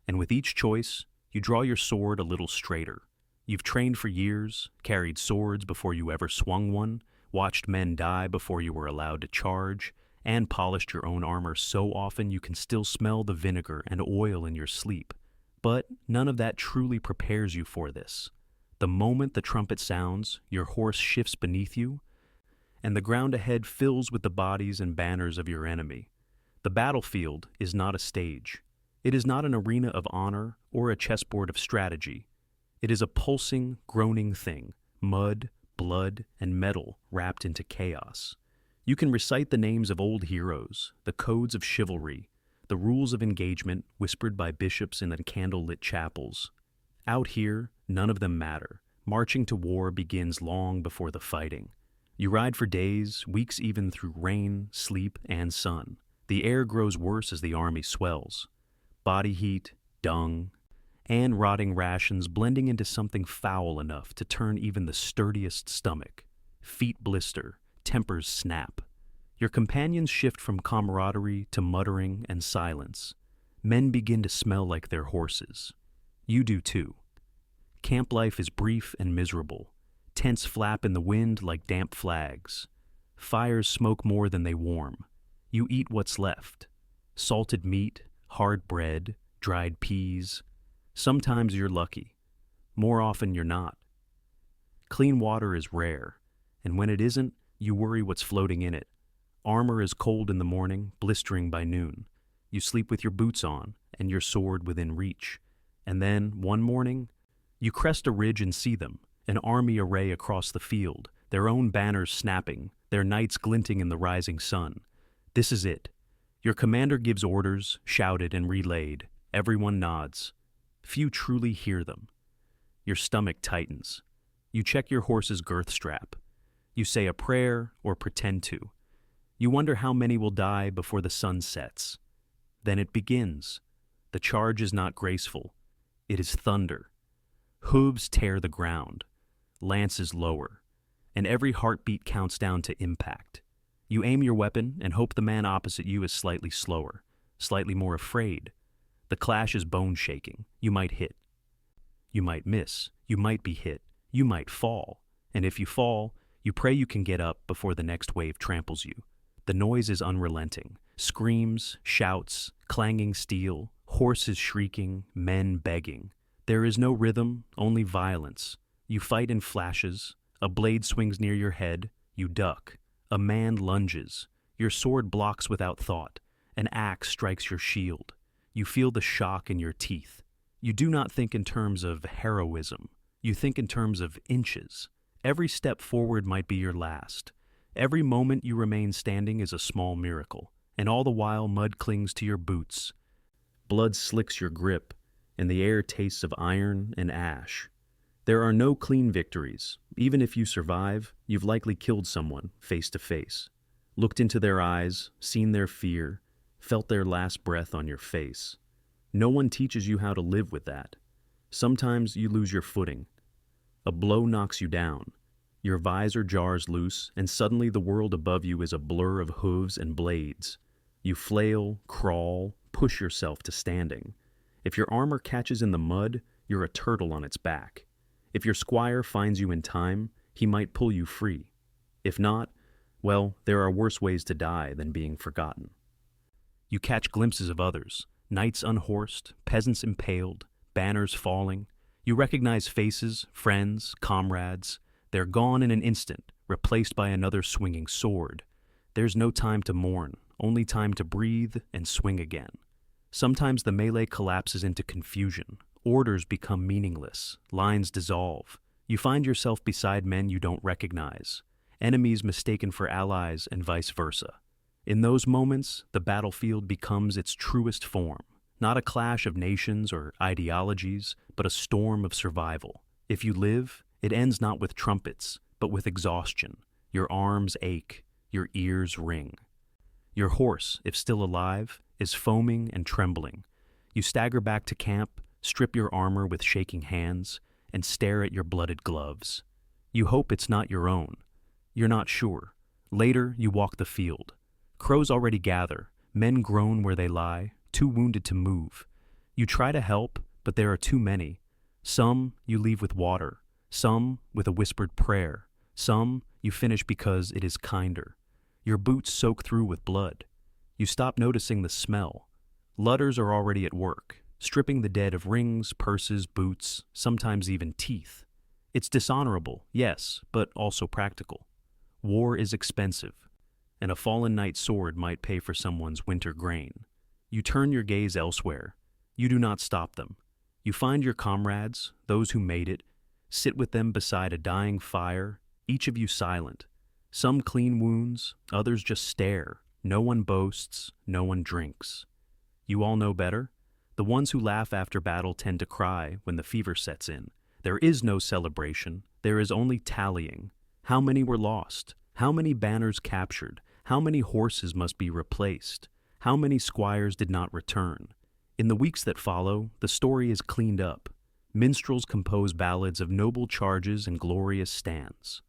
And with each choice, you draw your sword a little straighter. You've trained for years, carried swords before you ever swung one, watched men die before you were allowed to charge, and polished your own armor so often you can still smell the vinegar and oil in your sleep. But none of that truly prepares you for this. The moment the trumpet sounds, your horse shifts beneath you, and the ground ahead fills with the bodies and banners of your enemy. The battlefield is not a stage. It is not an arena of honor or a chessboard of strategy. It is a pulsing, groaning thing, mud, blood, and metal wrapped into chaos. You can recite the names of old heroes, the codes of chivalry, the rules of engagement whispered by bishops in the candle-lit chapels. Out here, none of them matter. Marching to war begins long before the fighting. You ride for days, weeks, even through rain, sleep, and sun. The air grows worse as the army swells. Body heat, dung, and rotting rations blending into something foul enough to turn even the sturdiest stomach. Feet blister, tempers snap. Your companions shift from camaraderie to muttering and silence. Men begin to smell like their horses. You do too. Camp life is brief and miserable. Tents flap in the wind like damp flags. Fires smoke more than they warm. You eat what's left. Salted meat, hard bread, dried peas. Sometimes you're lucky. More often you're not. Clean water is rare, and when it isn't, you worry what's floating in it. Armor is cold in the morning, blistering by noon. You sleep with your boots on, and your sword within reach. And then, one morning, you crest a ridge and see them, an army array across the field, their own banners snapping, their knights glinting in the rising sun. This is it. Your commander gives orders, shouted and relayed. Everyone nods. Few truly hear them. Your stomach tightens. You check your horse's girth strap. You say a prayer or pretend to. You wonder how many will die before the sun sets. Then it begins. The charge is not graceful. It is thunder. Hooves tear the ground. Lances lower. And every heartbeat counts down to impact. You aim your weapon and hope the man opposite you is slightly slower, slightly more afraid. The clash is bone-shaking. You might hit. You might miss. You might be hit. You might fall. And if you fall, you pray you can get up before the next wave tramples you. The noise is unrelenting. Screams, shouts, clanging steel, horses shrieking, men begging. There is no rhythm, only violence. You fight in flashes. A blade swings near your head. You duck. A man lunges. Your sword blocks without thought. An axe strikes your shield. You feel the shock in your teeth. You do not think in terms of heroism. You think in terms of inches. Every step forward might be your last. Every moment you remain standing is a small miracle, and all the while mud clings to your boots. Blood slicks your grip, and the air tastes of iron and ash. There are no clean victories. Even if you survive, you've likely killed someone face to face, looked into their eyes, seen their fear, felt their last breath on your face. No one teaches you how to live with that. Sometimes you lose your footing. A blow knocks you down. Your visor jars loose, and suddenly the world above you is a blur of hooves and blades. You flail, crawl, push yourself to standing. If your armor catches in the mud, you're a turtle on its back. If your squire finds you in time, he might pull you free. If not, well, there are worse ways to die than being forgotten. You catch glimpses of others, knights unhorsed, peasants impaled, banners falling. You recognize faces, friends, comrades. They're gone in an instant, replaced by another swinging sword. There's no time to mourn, only time to breathe and swing again. Sometimes the melee collapses into confusion. Orders become meaningless. Lines dissolve. You find yourself beside men you don't recognize. Enemies mistaken for allies and vice versa. In those moments, the battlefield becomes its truest form. Not a clash of nations or ideologies, but a storm of survival. If you live, it ends not with trumpets, but with exhaustion. Your arms ache. Your ears ring. Your horse, if still alive, is foaming and trembling. You stagger back to camp, strip your armor with shaking hands, and stare at your blooded gloves. You hope it's not your own. You're not sure. Later, you walk the field. Crows already gather. Men groan where they lie, too wounded to move. You try to help, but there are too many. Some you leave with water. Some with a whispered prayer. Some you finish because it is kinder. Your boots soak through with blood. You stop noticing the smell. Ludders are already at work, stripping the dead of rings, purses, boots, sometimes even teeth. It's dishonorable, yes, but also practical. War is expensive, and a fallen knight's sword might pay for someone's winter grain. You turn your gaze elsewhere. You do not stop them. You find your comrades, those who made it, sit with them beside a dying fire, each of you silent. Some clean wounds, others just stare. No one boasts, no one drinks. You all know better? The ones who laugh after battle tend to cry when the fever sets in. There is no celebration. There is only tallying. How many were lost? How many banners captured? How many horses must be replaced? How many squires did not return? In the weeks that follow, the story is cleaned up. Minstrels compose ballads of noble charges and glorious stands.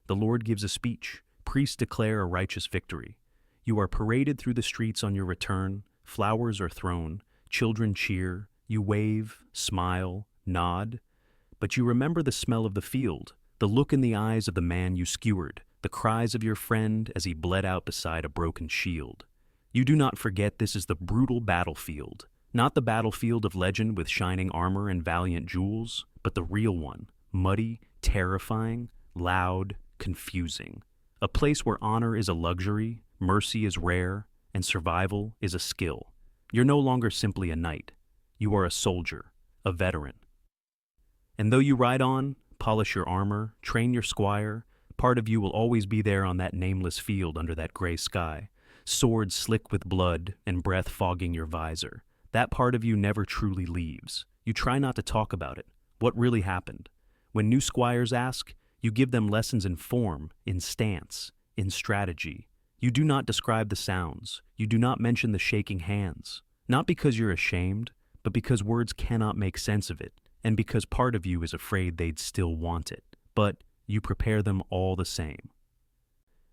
The Lord gives a speech. Priests declare a righteous victory. You are paraded through the streets on your return. Flowers are thrown. Children cheer. You wave, smile, nod. But you remember the smell of the field, the look in the eyes of the man you skewered, the cries of your friend as he bled out beside a broken shield. You do not forget this is the brutal battlefield, not the battlefield of legend with shining armor and valiant jewels, but the real one, muddy, terrifying, loud, confusing. A place where honor is a luxury, mercy is rare, and survival is a skill. You're no longer simply a knight. You are a soldier, a veteran. And though you ride on, polish your armor, train your squire, part of you will always be there on that nameless field under that gray sky, sword slick with blood and breath fogging your visor. That part of you never truly leaves. You try not to talk about it. What really happened? When new squires ask, you give them lessons in form, in stance, in strategy. You do not describe the sounds. You do not mention the shaking hands. Not because you're ashamed, but because words cannot make sense of it, and because part of you is afraid they'd still want it. But you prepare them all the same.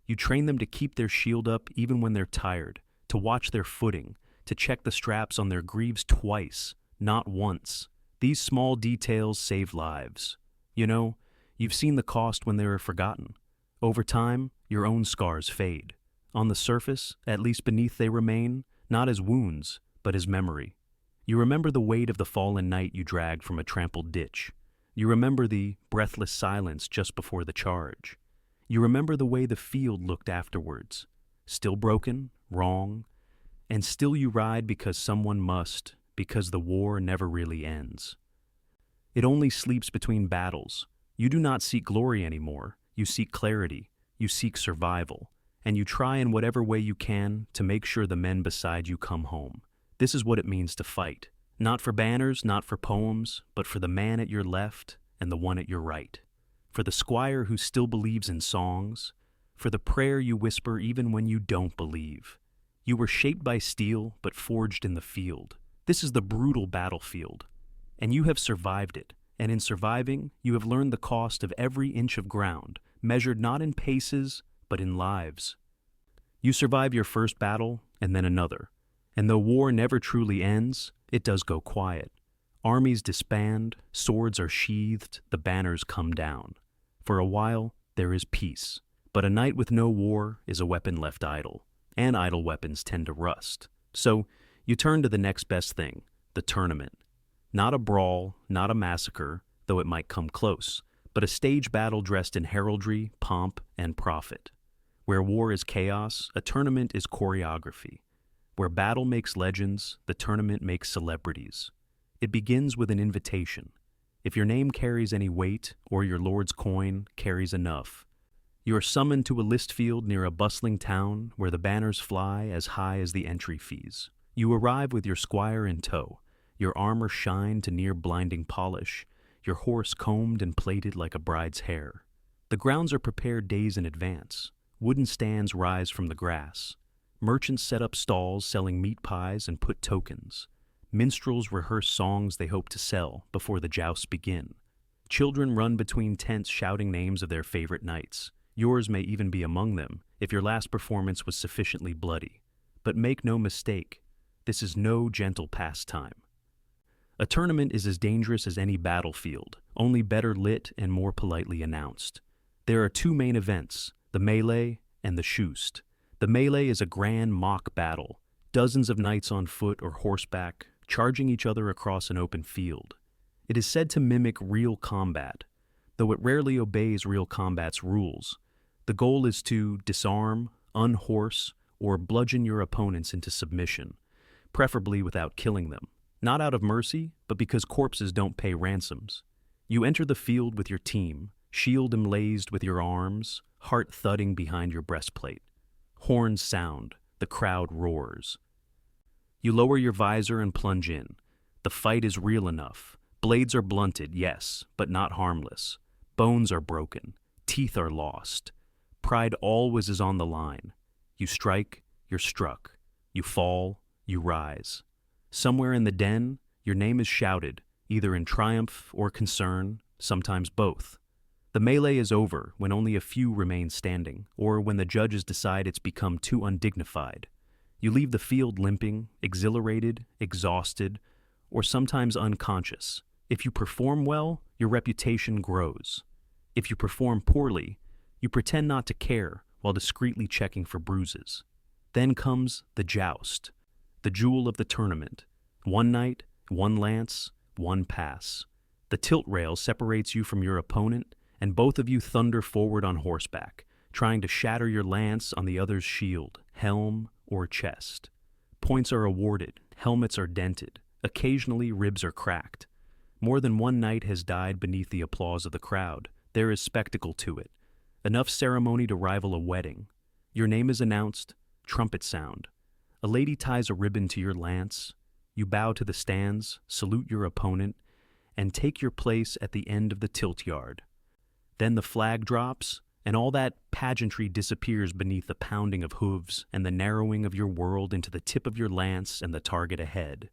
You train them to keep their shield up even when they're tired, to watch their footing, to check the straps on their greaves twice, not once. These small details save lives. You know, you've seen the cost when they are forgotten. Over time, your own scars fade. On the surface, at least beneath they remain, not as wounds, but as memory. You remember the weight of the fallen knight you dragged from a trampled ditch. You remember the breathless silence just before the charge. You remember the way the field looked afterwards. Still broken, wrong, and still you ride because someone must, because the war never really ends. It only sleeps between battles. You do not seek glory anymore. You seek clarity. You seek survival. And you try in whatever way you can to make sure the men beside you come home. This is what it means to fight. Not for banners, not for poems, but for the man at your left and the one at your right. For the squire who still believes in songs. For the prayer you whisper even when you don't believe. You were shaped by steel, but forged in the field. This is the brutal battlefield. And you have survived it. And in surviving, you have learned the cost of every inch of ground, measured not in paces, but in lives. You survive your first battle, and then another. And though war never truly ends, it does go quiet. Armies disband, swords are sheathed, the banners come down. For a while, there is peace. But a night with no war is a weapon left idle, and idle weapons tend to rust. So, you turn to the next best thing, the tournament. Not a brawl, not a massacre, though it might come close, but a stage battle dressed in heraldry, pomp, and profit. Where war is chaos, a tournament is choreography. Where battle makes legends, the tournament makes celebrities. It begins with an invitation. If your name carries any weight, or your lord's coin carries enough, you are summoned to a list field near a bustling town where the banners fly as high as the entry fees. You arrive with your squire in tow, your armor shined to near blinding polish, your horse combed and plaited like a bride's hair. The grounds are prepared days in advance. Wooden stands rise from the grass. Merchants set up stalls selling meat pies and put tokens. Minstrels rehearse songs they hope to sell before the jousts begin. Children run between tents shouting names of their favorite knights. Yours may even be among them if your last performance was sufficiently bloody. But make no mistake, this is no gentle pastime. A tournament is as dangerous as any battlefield, only better lit and more politely announced. There are two main events, the melee and the schoost. The melee is a grand mock battle, dozens of knights on foot or horseback, charging each other across an open field. It is said to mimic real combat, though it rarely obeys real combat's rules. The goal is to disarm, unhorse, or bludgeon your opponents into submission, preferably without killing them. Not out of mercy, but because corpses don't pay ransoms. You enter the field with your team, shield emblazed with your arms, heart thudding behind your breastplate. Horns sound, the crowd roars. You lower your visor and plunge in. The fight is real enough. Blades are blunted, yes, but not harmless. Bones are broken. Teeth are lost. Pride always is on the line. You strike, you're struck. You fall, you rise. Somewhere in the den, your name is shouted, either in triumph or concern, sometimes both. The melee is over when only a few remain standing, or when the judges decide it's become too undignified. You leave the field limping, exhilarated, exhausted, or sometimes unconscious. If you perform well, your reputation grows. If you perform poorly, you pretend not to care while discreetly checking for bruises. Then comes the joust, the jewel of the tournament. One knight, one lance, one pass. The tilt rail separates you from your opponent, and both of you thunder forward on horseback, trying to shatter your lance on the other's shield, helm, or chest. Points are awarded, helmets are dented, occasionally ribs are cracked. More than one knight has died beneath the applause of the crowd. There is spectacle to it. Enough ceremony to rival a wedding. Your name is announced, trumpet sound. A lady ties a ribbon to your lance. You bow to the stands, salute your opponent, and take your place at the end of the tilt yard. Then the flag drops, and all that pageantry disappears beneath the pounding of hooves and the narrowing of your world into the tip of your lance and the target ahead.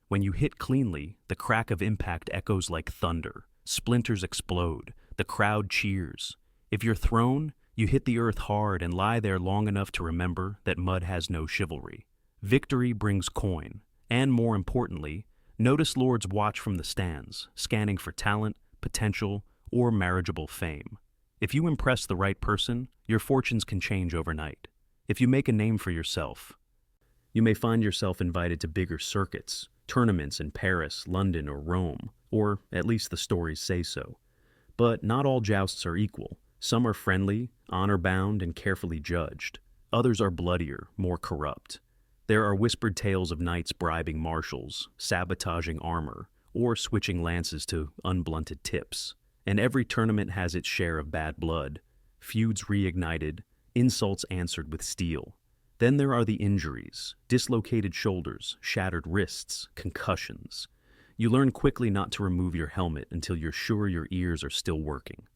When you hit cleanly, the crack of impact echoes like thunder. Splinters explode. The crowd cheers. If you're thrown, you hit the earth hard and lie there long enough to remember that mud has no chivalry. Victory brings coin, and more importantly, notice lords watch from the stands, scanning for talent, potential, or marriageable fame. If you impress the right person, your fortunes can change overnight. If you make a name for yourself, you may find yourself invited to bigger circuits, tournaments in Paris, London, or Rome, or at least the stories say so. But not all jousts are equal. Some are friendly, honor-bound, and carefully judged. Others are bloodier, more corrupt. There are whispered tales of knights bribing marshals, sabotaging armor, or switching lances to unblunted tips. And every tournament has its share of bad blood, feuds reignited, insults answered with steel. Then there are the injuries, dislocated shoulders, shattered wrists, concussions. You learn quickly not to remove your helmet until you're sure your ears are still working.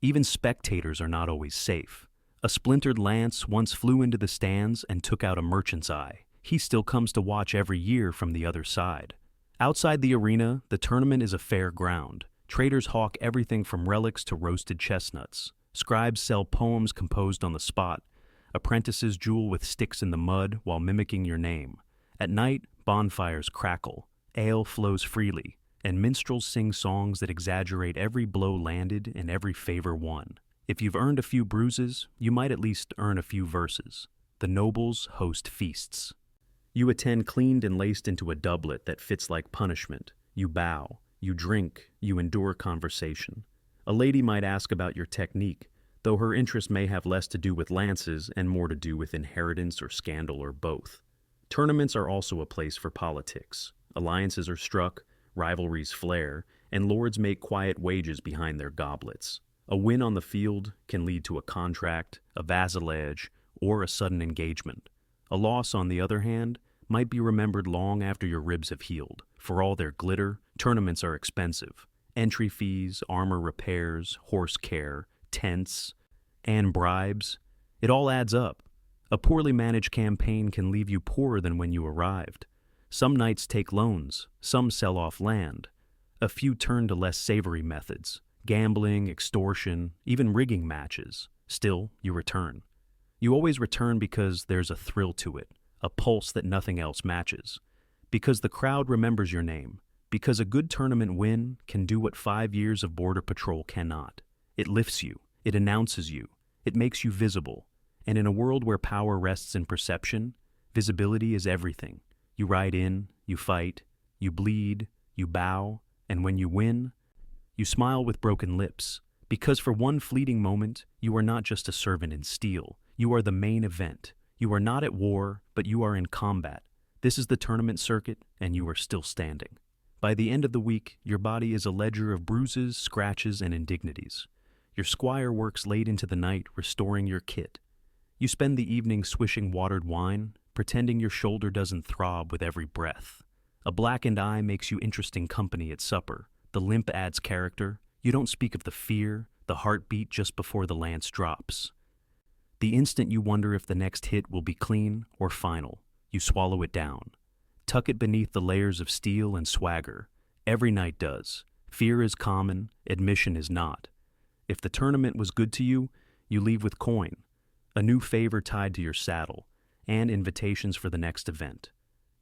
Even spectators are not always safe. A splintered lance once flew into the stands and took out a merchant's eye. He still comes to watch every year from the other side. Outside the arena, the tournament is a fair ground. Traders hawk everything from relics to roasted chestnuts. Scribes sell poems composed on the spot. Apprentices jewel with sticks in the mud while mimicking your name. At night, bonfires crackle. Ale flows freely, and minstrels sing songs that exaggerate every blow landed and every favor won. If you've earned a few bruises, you might at least earn a few verses. The nobles host feasts. You attend cleaned and laced into a doublet that fits like punishment. You bow, you drink, you endure conversation. A lady might ask about your technique, though her interest may have less to do with lances and more to do with inheritance or scandal or both. Tournaments are also a place for politics. Alliances are struck, rivalries flare, and lords make quiet wages behind their goblets. A win on the field can lead to a contract, a vassalage, or a sudden engagement. A loss, on the other hand, might be remembered long after your ribs have healed. For all their glitter, tournaments are expensive. Entry fees, armor repairs, horse care, tents, and bribes. It all adds up. A poorly managed campaign can leave you poorer than when you arrived. Some knights take loans, some sell off land. A few turn to less savory methods, gambling, extortion, even rigging matches. Still, you return. You always return because there's a thrill to it, a pulse that nothing else matches. Because the crowd remembers your name. Because a good tournament win can do what 5 years of border patrol cannot. It lifts you, it announces you, it makes you visible. And in a world where power rests in perception, visibility is everything. You ride in, you fight, you bleed, you bow, and when you win, you smile with broken lips. Because for one fleeting moment, you are not just a servant in steel. You are the main event. You are not at war, but you are in combat. This is the tournament circuit, and you are still standing. By the end of the week, your body is a ledger of bruises, scratches, and indignities. Your squire works late into the night, restoring your kit. You spend the evening swishing watered wine, pretending your shoulder doesn't throb with every breath. A blackened eye makes you interesting company at supper. The limp adds character. You don't speak of the fear, the heartbeat just before the lance drops. The instant you wonder if the next hit will be clean or final, you swallow it down. Tuck it beneath the layers of steel and swagger. Every night does. Fear is common, admission is not. If the tournament was good to you, you leave with coin, a new favor tied to your saddle, and invitations for the next event.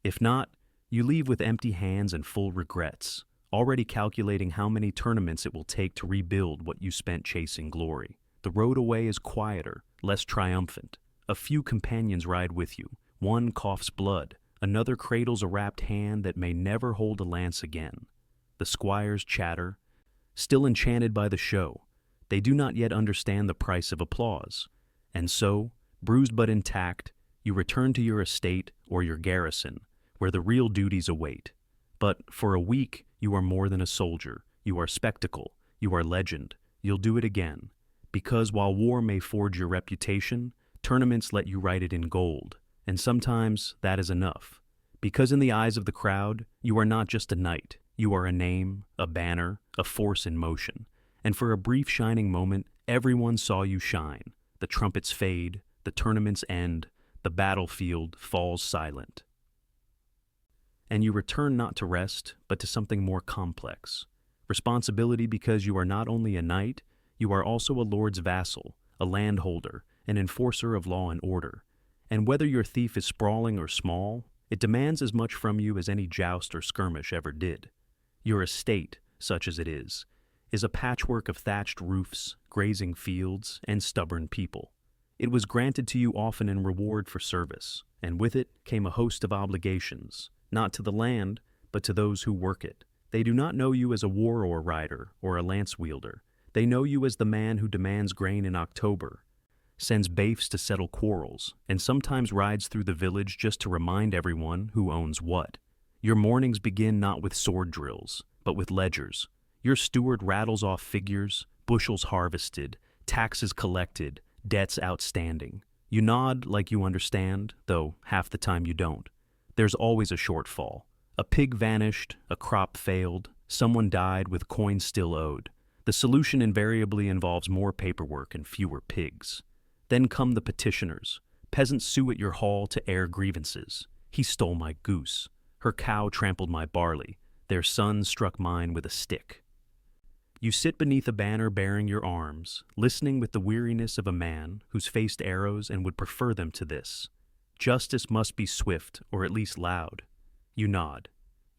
If not, you leave with empty hands and full regrets, already calculating how many tournaments it will take to rebuild what you spent chasing glory. The road away is quieter, less triumphant. A few companions ride with you. One coughs blood, another cradles a wrapped hand that may never hold a lance again. The squires chatter, still enchanted by the show. They do not yet understand the price of applause. And so, bruised but intact, you return to your estate or your garrison, where the real duties await. But for a week, you are more than a soldier. You are spectacle. You are legend. You'll do it again. Because while war may forge your reputation, tournaments let you write it in gold. And sometimes that is enough. Because in the eyes of the crowd, you are not just a knight. You are a name, a banner, a force in motion. And for a brief shining moment, everyone saw you shine. The trumpets fade, the tournaments end, the battlefield falls silent. And you return not to rest, but to something more complex. Responsibility because you are not only a knight, you are also a lord's vassal, a landholder, an enforcer of law and order. And whether your thief is sprawling or small, it demands as much from you as any joust or skirmish ever did. Your estate, such as it is a patchwork of thatched roofs, grazing fields, and stubborn people. It was granted to you often in reward for service, and with it came a host of obligations, not to the land, but to those who work it. They do not know you as a war-oar rider or a lance wielder. They know you as the man who demands grain in October, sends baifs to settle quarrels, and sometimes rides through the village just to remind everyone who owns what. Your mornings begin not with sword drills, but with ledgers. Your steward rattles off figures, bushels harvested, taxes collected, debts outstanding. You nod like you understand, though half the time you don't. There's always a shortfall. A pig vanished, a crop failed, someone died with coins still owed. The solution invariably involves more paperwork and fewer pigs. Then come the petitioners. Peasants sue at your hall to air grievances. He stole my goose. Her cow trampled my barley. Their son struck mine with a stick. You sit beneath a banner bearing your arms, listening with the weariness of a man who's faced arrows and would prefer them to this. Justice must be swift, or at least loud. You nod.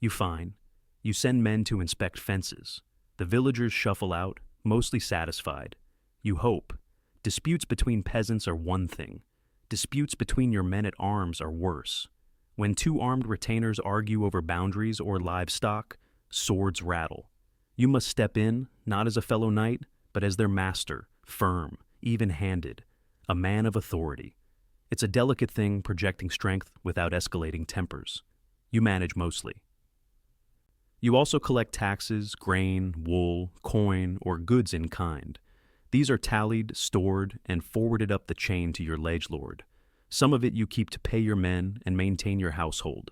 You fine. You send men to inspect fences. The villagers shuffle out, mostly satisfied. You hope. Disputes between peasants are one thing. Disputes between your men-at-arms are worse. When two armed retainers argue over boundaries or livestock, swords rattle. You must step in, not as a fellow knight, but as their master, firm, even-handed, a man of authority. It's a delicate thing projecting strength without escalating tempers. You manage mostly. You also collect taxes, grain, wool, coin, or goods in kind. These are tallied, stored, and forwarded up the chain to your liege-lord. Some of it you keep to pay your men and maintain your household.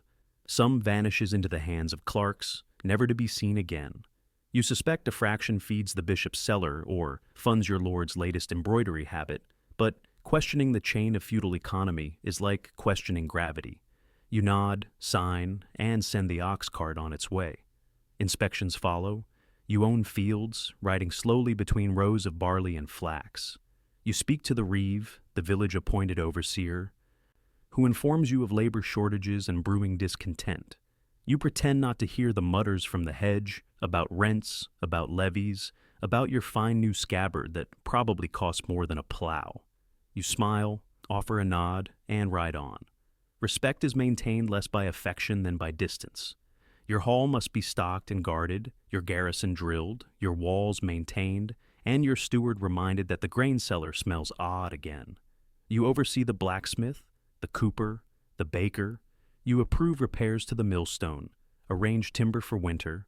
Some vanishes into the hands of clerks, never to be seen again. You suspect a fraction feeds the bishop's cellar or funds your lord's latest embroidery habit, but questioning the chain of feudal economy is like questioning gravity. You nod, sign, and send the ox cart on its way. Inspections follow. You own fields, riding slowly between rows of barley and flax. You speak to the reeve, the village-appointed overseer, who informs you of labor shortages and brewing discontent. You pretend not to hear the mutters from the hedge about rents, about levies, about your fine new scabbard that probably costs more than a plow. You smile, offer a nod, and ride on. Respect is maintained less by affection than by distance. Your hall must be stocked and guarded, your garrison drilled, your walls maintained, and your steward reminded that the grain cellar smells odd again. You oversee the blacksmith, the cooper, the baker. You approve repairs to the millstone, arrange timber for winter,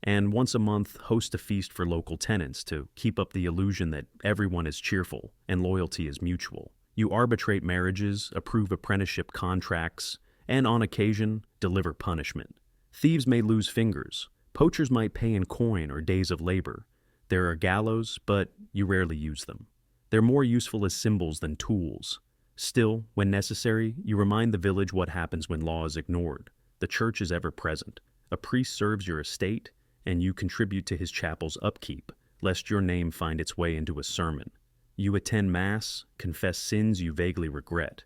and once a month host a feast for local tenants to keep up the illusion that everyone is cheerful and loyalty is mutual. You arbitrate marriages, approve apprenticeship contracts, and on occasion, deliver punishment. Thieves may lose fingers. Poachers might pay in coin or days of labor. There are gallows, but you rarely use them. They're more useful as symbols than tools. Still, when necessary, you remind the village what happens when law is ignored. The church is ever present. A priest serves your estate, and you contribute to his chapel's upkeep, lest your name find its way into a sermon. You attend Mass, confess sins you vaguely regret,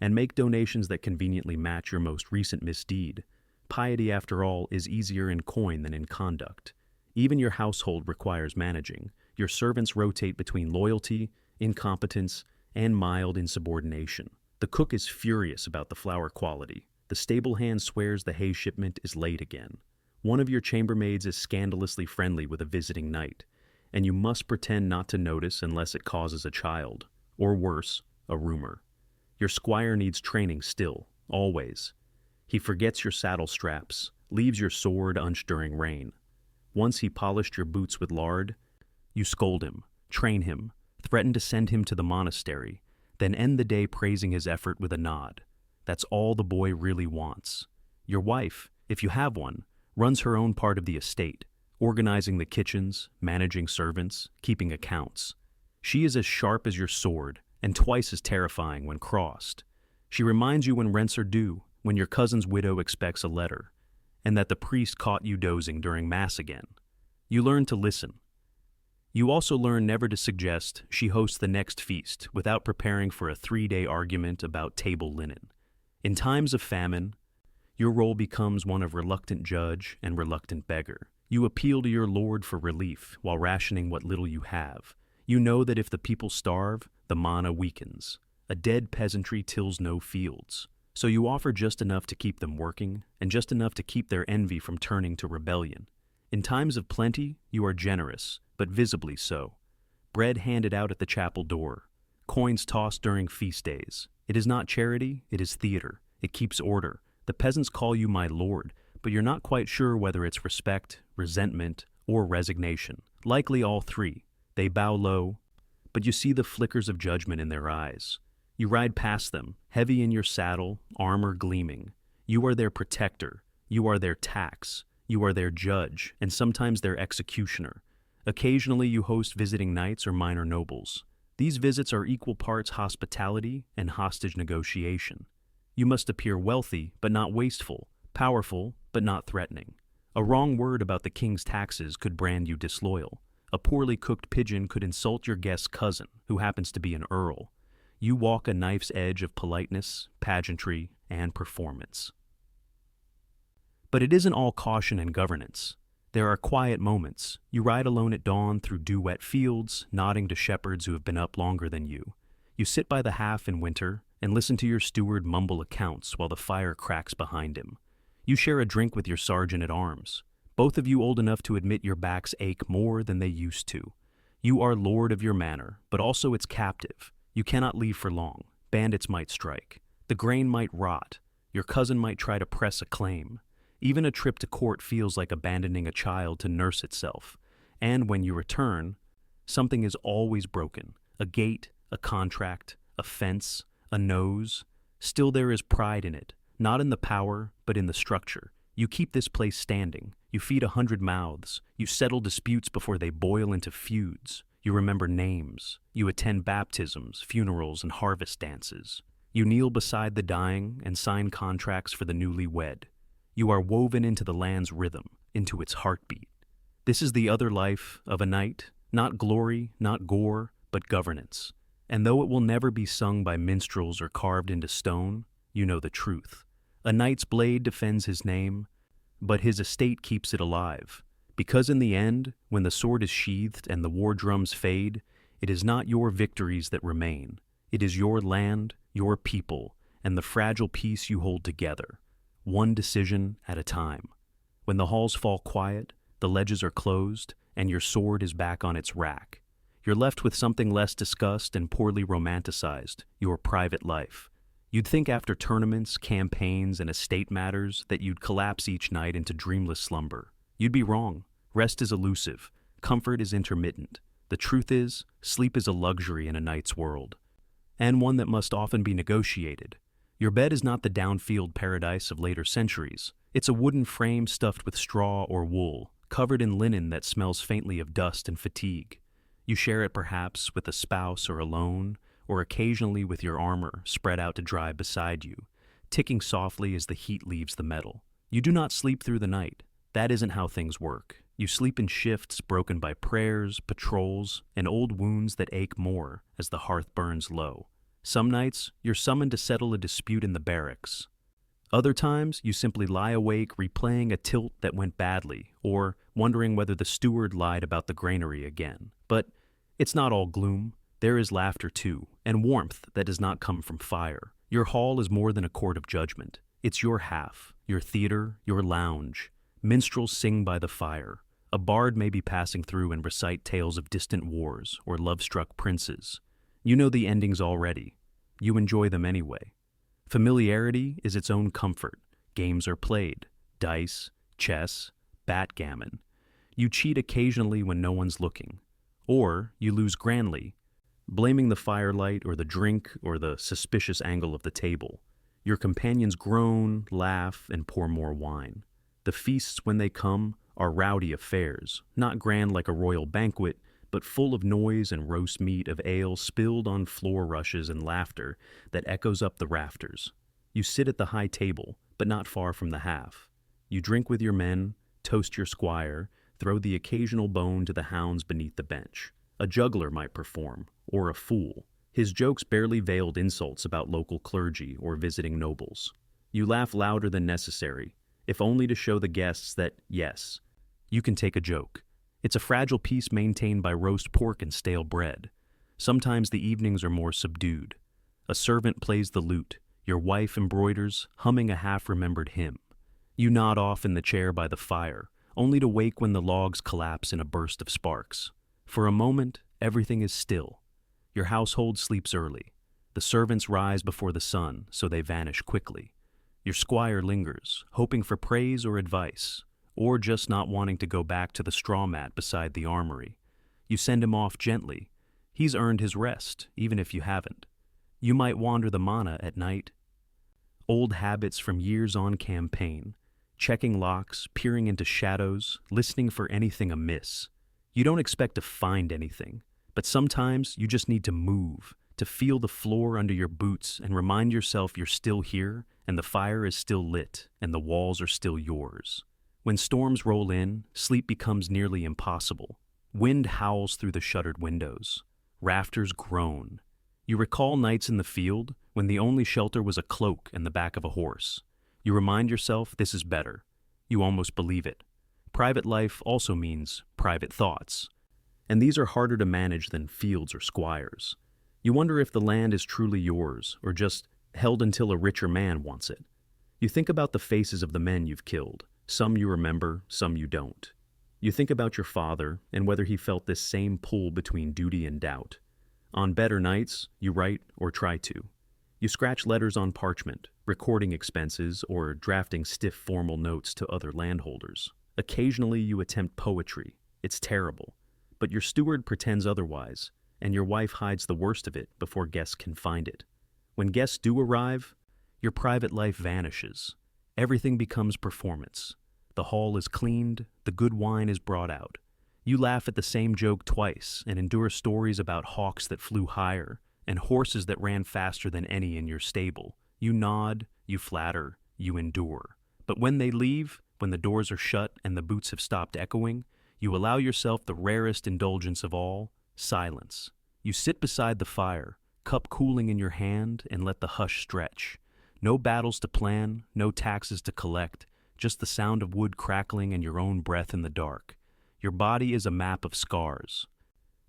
and make donations that conveniently match your most recent misdeed. Piety, after all, is easier in coin than in conduct. Even your household requires managing. Your servants rotate between loyalty, incompetence, and mild insubordination. The cook is furious about the flour quality. The stable hand swears the hay shipment is late again. One of your chambermaids is scandalously friendly with a visiting knight, and you must pretend not to notice unless it causes a child, or worse, a rumor. Your squire needs training still, always. He forgets your saddle straps, leaves your sword unched during rain. Once he polished your boots with lard, you scold him, train him, threaten to send him to the monastery, then end the day praising his effort with a nod. That's all the boy really wants. Your wife, if you have one, runs her own part of the estate, organizing the kitchens, managing servants, keeping accounts. She is as sharp as your sword and twice as terrifying when crossed. She reminds you when rents are due, when your cousin's widow expects a letter, and that the priest caught you dozing during Mass again. You learn to listen. You also learn never to suggest she hosts the next feast without preparing for a 3-day argument about table linen. In times of famine, your role becomes one of reluctant judge and reluctant beggar. You appeal to your lord for relief while rationing what little you have. You know that if the people starve, the mana weakens. A dead peasantry tills no fields. So you offer just enough to keep them working, and just enough to keep their envy from turning to rebellion. In times of plenty, you are generous, but visibly so. Bread handed out at the chapel door. Coins tossed during feast days. It is not charity, it is theater. It keeps order. The peasants call you my lord, but you're not quite sure whether it's respect, resentment, or resignation. Likely all three. They bow low, but you see the flickers of judgment in their eyes. You ride past them, heavy in your saddle, armor gleaming. You are their protector. You are their tax. You are their judge, and sometimes their executioner. Occasionally you host visiting knights or minor nobles. These visits are equal parts hospitality and hostage negotiation. You must appear wealthy, but not wasteful, powerful, but not threatening. A wrong word about the king's taxes could brand you disloyal. A poorly cooked pigeon could insult your guest's cousin, who happens to be an earl. You walk a knife's edge of politeness, pageantry, and performance. But it isn't all caution and governance. There are quiet moments. You ride alone at dawn through dew-wet fields, nodding to shepherds who have been up longer than you. You sit by the half in winter and listen to your steward mumble accounts while the fire cracks behind him. You share a drink with your sergeant at arms, both of you old enough to admit your backs ache more than they used to. You are lord of your manor, but also its captive. You cannot leave for long. Bandits might strike. The grain might rot. Your cousin might try to press a claim. Even a trip to court feels like abandoning a child to nurse itself. And when you return, something is always broken. A gate, a contract, a fence, a nose. Still there is pride in it, not in the power, but in the structure. You keep this place standing. You feed 100 mouths. You settle disputes before they boil into feuds. You remember names. You attend baptisms, funerals, and harvest dances. You kneel beside the dying and sign contracts for the newly wed. You are woven into the land's rhythm, into its heartbeat. This is the other life of a knight, not glory, not gore, but governance. And though it will never be sung by minstrels or carved into stone, you know the truth. A knight's blade defends his name, but his estate keeps it alive. Because in the end, when the sword is sheathed and the war drums fade, it is not your victories that remain. It is your land, your people, and the fragile peace you hold together, one decision at a time. When the halls fall quiet, the ledges are closed, and your sword is back on its rack. You're left with something less discussed and poorly romanticized, your private life. You'd think after tournaments, campaigns, and estate matters that you'd collapse each night into dreamless slumber. You'd be wrong. Rest is elusive. Comfort is intermittent. The truth is, sleep is a luxury in a knight's world, and one that must often be negotiated. Your bed is not the downfield paradise of later centuries. It's a wooden frame stuffed with straw or wool, covered in linen that smells faintly of dust and fatigue. You share it perhaps with a spouse or alone, or occasionally with your armor spread out to dry beside you, ticking softly as the heat leaves the metal. You do not sleep through the night. That isn't how things work. You sleep in shifts broken by prayers, patrols, and old wounds that ache more as the hearth burns low. Some nights, you're summoned to settle a dispute in the barracks. Other times, you simply lie awake replaying a tilt that went badly, or wondering whether the steward lied about the granary again. But it's not all gloom. There is laughter too, and warmth that does not come from fire. Your hall is more than a court of judgment. It's your half, your theater, your lounge. Minstrels sing by the fire. A bard may be passing through and recite tales of distant wars or love-struck princes. You know the endings already. You enjoy them anyway. Familiarity is its own comfort. Games are played. Dice, chess, backgammon. You cheat occasionally when no one's looking. Or you lose grandly, blaming the firelight or the drink or the suspicious angle of the table. Your companions groan, laugh, and pour more wine. The feasts, when they come, are rowdy affairs, not grand like a royal banquet, but full of noise and roast meat of ale spilled on floor rushes and laughter that echoes up the rafters. You sit at the high table, but not far from the half. You drink with your men, toast your squire, throw the occasional bone to the hounds beneath the bench. A juggler might perform, or a fool, his jokes barely veiled insults about local clergy or visiting nobles. You laugh louder than necessary, if only to show the guests that, yes, you can take a joke. It's a fragile peace maintained by roast pork and stale bread. Sometimes the evenings are more subdued. A servant plays the lute. Your wife embroiders, humming a half-remembered hymn. You nod off in the chair by the fire, only to wake when the logs collapse in a burst of sparks. For a moment, everything is still. Your household sleeps early. The servants rise before the sun, so they vanish quickly. Your squire lingers, hoping for praise or advice, or just not wanting to go back to the straw mat beside the armory. You send him off gently. He's earned his rest, even if you haven't. You might wander the manna at night. Old habits from years on campaign, checking locks, peering into shadows, listening for anything amiss. You don't expect to find anything, but sometimes you just need to move, to feel the floor under your boots and remind yourself you're still here and the fire is still lit and the walls are still yours. When storms roll in, sleep becomes nearly impossible. Wind howls through the shuttered windows. Rafters groan. You recall nights in the field when the only shelter was a cloak and the back of a horse. You remind yourself this is better. You almost believe it. Private life also means private thoughts. And these are harder to manage than fields or squires. You wonder if the land is truly yours or just held until a richer man wants it. You think about the faces of the men you've killed. Some you remember, some you don't. You think about your father and whether he felt this same pull between duty and doubt. On better nights, you write or try to. You scratch letters on parchment, recording expenses or drafting stiff formal notes to other landholders. Occasionally you attempt poetry. It's terrible. But your steward pretends otherwise, and your wife hides the worst of it before guests can find it. When guests do arrive, your private life vanishes. Everything becomes performance. The hall is cleaned, the good wine is brought out. You laugh at the same joke twice and endure stories about hawks that flew higher and horses that ran faster than any in your stable. You nod, you flatter, you endure. But when they leave, when the doors are shut and the boots have stopped echoing, you allow yourself the rarest indulgence of all, silence. You sit beside the fire, cup cooling in your hand, and let the hush stretch. No battles to plan, no taxes to collect, just the sound of wood crackling and your own breath in the dark. Your body is a map of scars.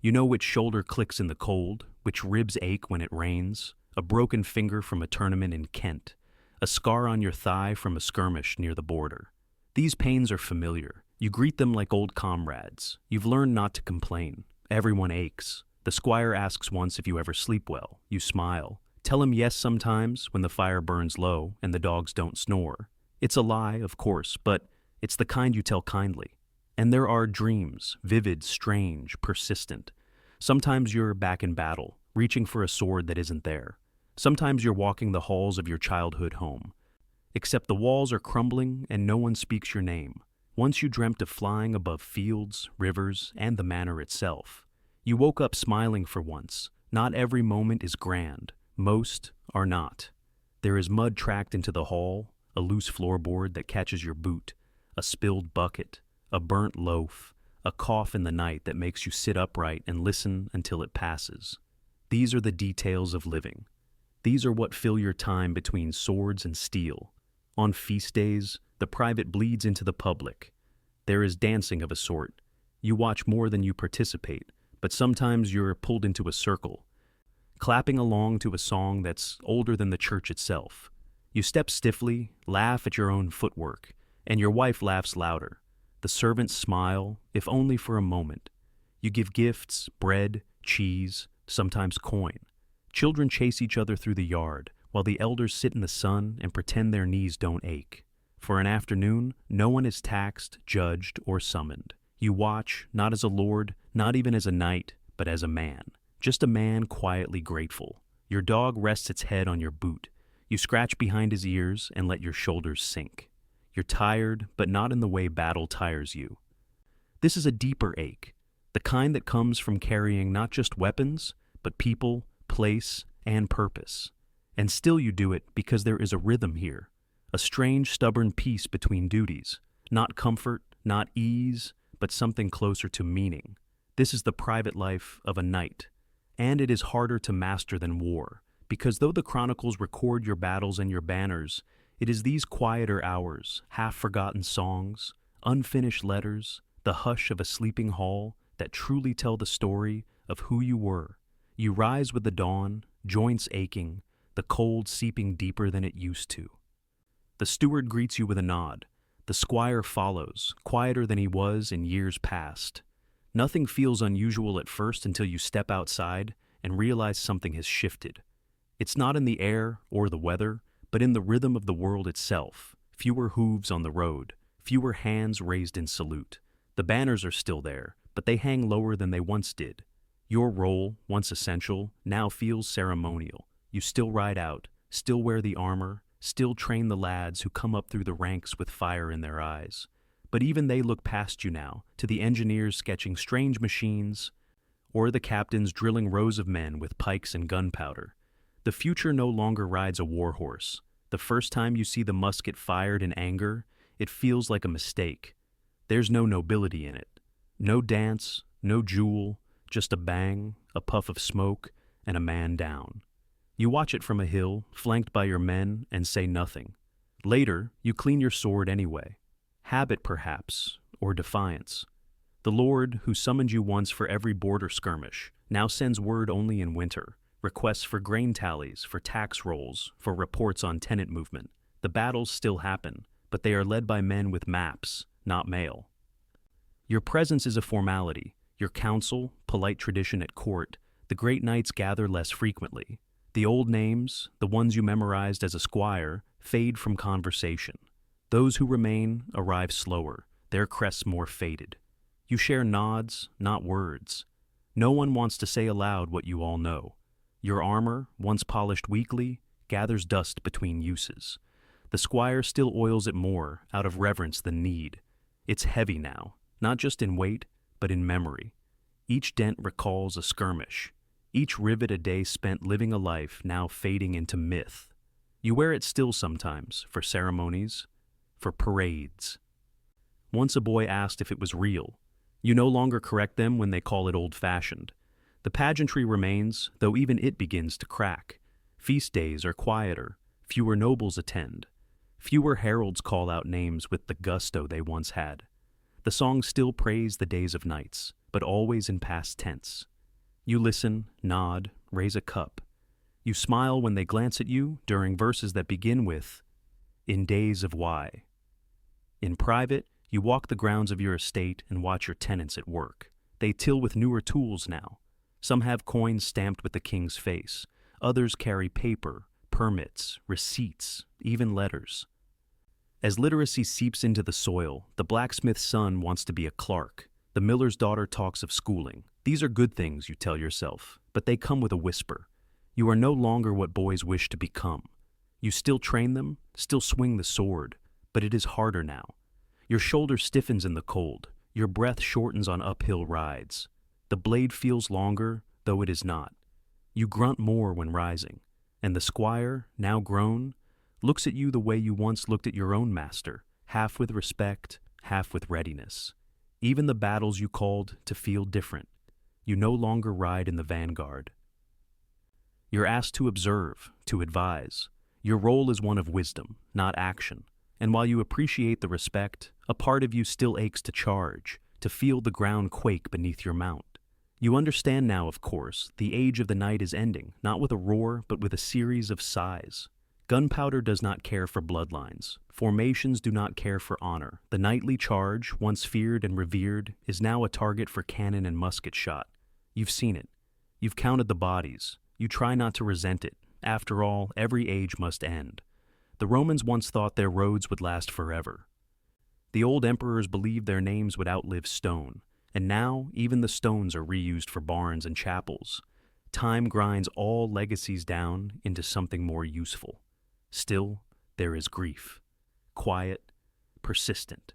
You know which shoulder clicks in the cold, which ribs ache when it rains, a broken finger from a tournament in Kent, a scar on your thigh from a skirmish near the border. These pains are familiar. You greet them like old comrades. You've learned not to complain. Everyone aches. The squire asks once if you ever sleep well. You smile. Tell him yes sometimes when the fire burns low and the dogs don't snore. It's a lie, of course, but it's the kind you tell kindly. And there are dreams, vivid, strange, persistent. Sometimes you're back in battle, reaching for a sword that isn't there. Sometimes you're walking the halls of your childhood home. Except the walls are crumbling and no one speaks your name. Once you dreamt of flying above fields, rivers, and the manor itself. You woke up smiling for once. Not every moment is grand. Most are not. There is mud tracked into the hall, a loose floorboard that catches your boot, a spilled bucket, a burnt loaf, a cough in the night that makes you sit upright and listen until it passes. These are the details of living. These are what fill your time between swords and steel. On feast days, the private bleeds into the public. There is dancing of a sort. You watch more than you participate, but sometimes you're pulled into a circle, clapping along to a song that's older than the church itself. You step stiffly, laugh at your own footwork, and your wife laughs louder. The servants smile, if only for a moment. You give gifts, bread, cheese, sometimes coin. Children chase each other through the yard, while the elders sit in the sun and pretend their knees don't ache. For an afternoon, no one is taxed, judged, or summoned. You watch, not as a lord, not even as a knight, but as a man. Just a man quietly grateful. Your dog rests its head on your boot. You scratch behind his ears and let your shoulders sink. You're tired, but not in the way battle tires you. This is a deeper ache, the kind that comes from carrying not just weapons, but people, place, and purpose. And still you do it because there is a rhythm here, a strange, stubborn peace between duties, not comfort, not ease, but something closer to meaning. This is the private life of a knight, and it is harder to master than war, because though the chronicles record your battles and your banners, it is these quieter hours, half-forgotten songs, unfinished letters, the hush of a sleeping hall that truly tell the story of who you were. You rise with the dawn, joints aching, the cold seeping deeper than it used to. The steward greets you with a nod. The squire follows, quieter than he was in years past. Nothing feels unusual at first until you step outside and realize something has shifted. It's not in the air or the weather, but in the rhythm of the world itself. Fewer hooves on the road, fewer hands raised in salute. The banners are still there, but they hang lower than they once did. Your role, once essential, now feels ceremonial. You still ride out, still wear the armor, still train the lads who come up through the ranks with fire in their eyes. But even they look past you now, to the engineers sketching strange machines, or the captains drilling rows of men with pikes and gunpowder. The future no longer rides a war horse. The first time you see the musket fired in anger, it feels like a mistake. There's no nobility in it. No dance, no jewel, just a bang, a puff of smoke, and a man down. You watch it from a hill, flanked by your men, and say nothing. Later, you clean your sword anyway. Habit, perhaps, or defiance. The Lord, who summoned you once for every border skirmish, now sends word only in winter. Requests for grain tallies, for tax rolls, for reports on tenant movement. The battles still happen, but they are led by men with maps, not mail. Your presence is a formality. Your council, polite tradition at court, the great knights gather less frequently. The old names, the ones you memorized as a squire, fade from conversation. Those who remain arrive slower, their crests more faded. You share nods, not words. No one wants to say aloud what you all know. Your armor, once polished weekly, gathers dust between uses. The squire still oils it more, out of reverence than need. It's heavy now, not just in weight, but in memory. Each dent recalls a skirmish. Each rivet a day spent living a life now fading into myth. You wear it still sometimes, for ceremonies, for parades. Once a boy asked if it was real. You no longer correct them when they call it old-fashioned. The pageantry remains, though even it begins to crack. Feast days are quieter, fewer nobles attend. Fewer heralds call out names with the gusto they once had. The songs still praise the days of knights, but always in past tense. You listen, nod, raise a cup. You smile when they glance at you during verses that begin with, "In days of why." In private, you walk the grounds of your estate and watch your tenants at work. They till with newer tools now. Some have coins stamped with the king's face. Others carry paper, permits, receipts, even letters. As literacy seeps into the soil, the blacksmith's son wants to be a clerk. The miller's daughter talks of schooling. These are good things, you tell yourself, but they come with a whisper. You are no longer what boys wish to become. You still train them, still swing the sword, but it is harder now. Your shoulder stiffens in the cold. Your breath shortens on uphill rides. The blade feels longer, though it is not. You grunt more when rising, and the squire, now grown, looks at you the way you once looked at your own master, half with respect, half with readiness. Even the battles you called to feel different. You no longer ride in the vanguard. You're asked to observe, to advise. Your role is one of wisdom, not action. And while you appreciate the respect, a part of you still aches to charge, to feel the ground quake beneath your mount. You understand now, of course, the age of the night is ending, not with a roar, but with a series of sighs. Gunpowder does not care for bloodlines. Formations do not care for honor. The nightly charge, once feared and revered, is now a target for cannon and musket shot. You've seen it. You've counted the bodies. You try not to resent it. After all, every age must end. The Romans once thought their roads would last forever. The old emperors believed their names would outlive stone, and now even the stones are reused for barns and chapels. Time grinds all legacies down into something more useful. Still, there is grief. Quiet, persistent.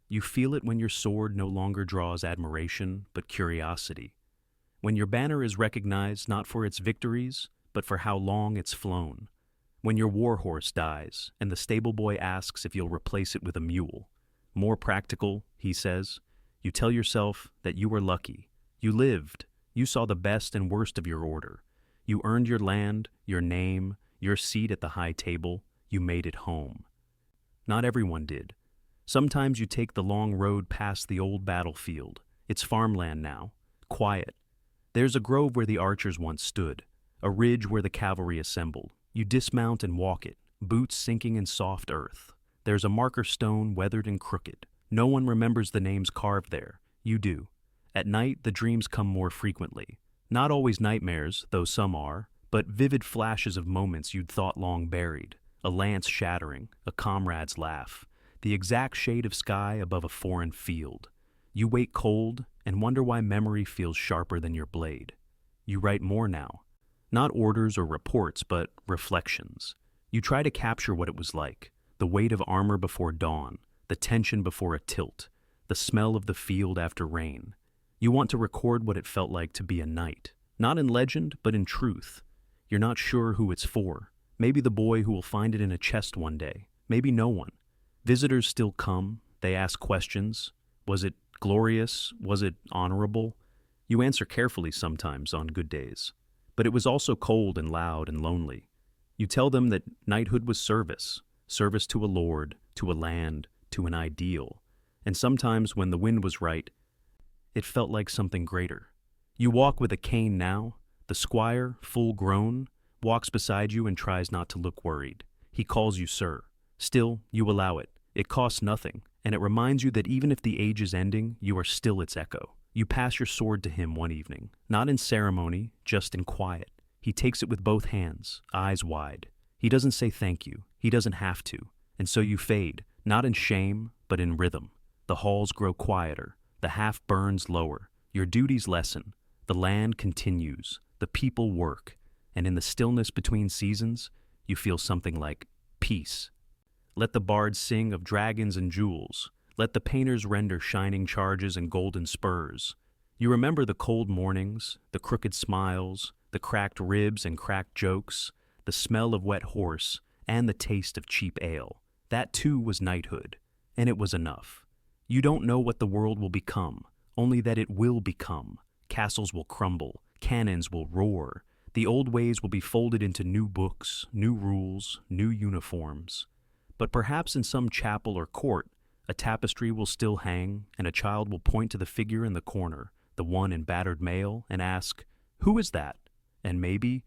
You feel it when your sword no longer draws admiration, but curiosity. When your banner is recognized not for its victories, but for how long it's flown. When your war horse dies, and the stable boy asks if you'll replace it with a mule. More practical, he says. You tell yourself that you were lucky. You lived. You saw the best and worst of your order. You earned your land, your name, your seat at the high table. You made it home. Not everyone did. Sometimes you take the long road past the old battlefield. It's farmland now, quiet. There's a grove where the archers once stood, a ridge where the cavalry assembled. You dismount and walk it, boots sinking in soft earth. There's a marker stone weathered and crooked. No one remembers the names carved there. You do. At night, the dreams come more frequently. Not always nightmares, though some are, but vivid flashes of moments you'd thought long buried. A lance shattering, a comrade's laugh, the exact shade of sky above a foreign field. You wake cold and wonder why memory feels sharper than your blade. You write more now. Not orders or reports, but reflections. You try to capture what it was like, the weight of armor before dawn, the tension before a tilt, the smell of the field after rain. You want to record what it felt like to be a knight, not in legend, but in truth. You're not sure who it's for. Maybe the boy who will find it in a chest one day. Maybe no one. Visitors still come. They ask questions. Was it glorious? Was it honorable? You answer carefully sometimes on good days. But it was also cold and loud and lonely. You tell them that knighthood was service, service to a lord, to a land, to an ideal. And sometimes when the wind was right, it felt like something greater. You walk with a cane now. The squire, full grown, walks beside you and tries not to look worried. He calls you sir. Still, you allow it. It costs nothing, and it reminds you that even if the age is ending, you are still its echo. You pass your sword to him one evening, not in ceremony, just in quiet. He takes it with both hands, eyes wide. He doesn't say thank you. He doesn't have to. And so you fade, not in shame, but in rhythm. The halls grow quieter. The half burns lower. Your duties lessen. The land continues. The people work. And in the stillness between seasons, you feel something like peace. Let the bards sing of dragons and jewels. Let the painters render shining charges and golden spurs. You remember the cold mornings, the crooked smiles, the cracked ribs and cracked jokes, the smell of wet horse, and the taste of cheap ale. That too was knighthood, and it was enough. You don't know what the world will become, only that it will become. Castles will crumble, cannons will roar. The old ways will be folded into new books, new rules, new uniforms. But perhaps in some chapel or court, a tapestry will still hang, and a child will point to the figure in the corner, the one in battered mail, and ask, "Who is that?" And maybe,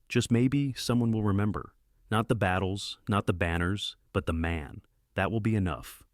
just maybe, someone will remember. Not the battles, not the banners, but the man. That will be enough.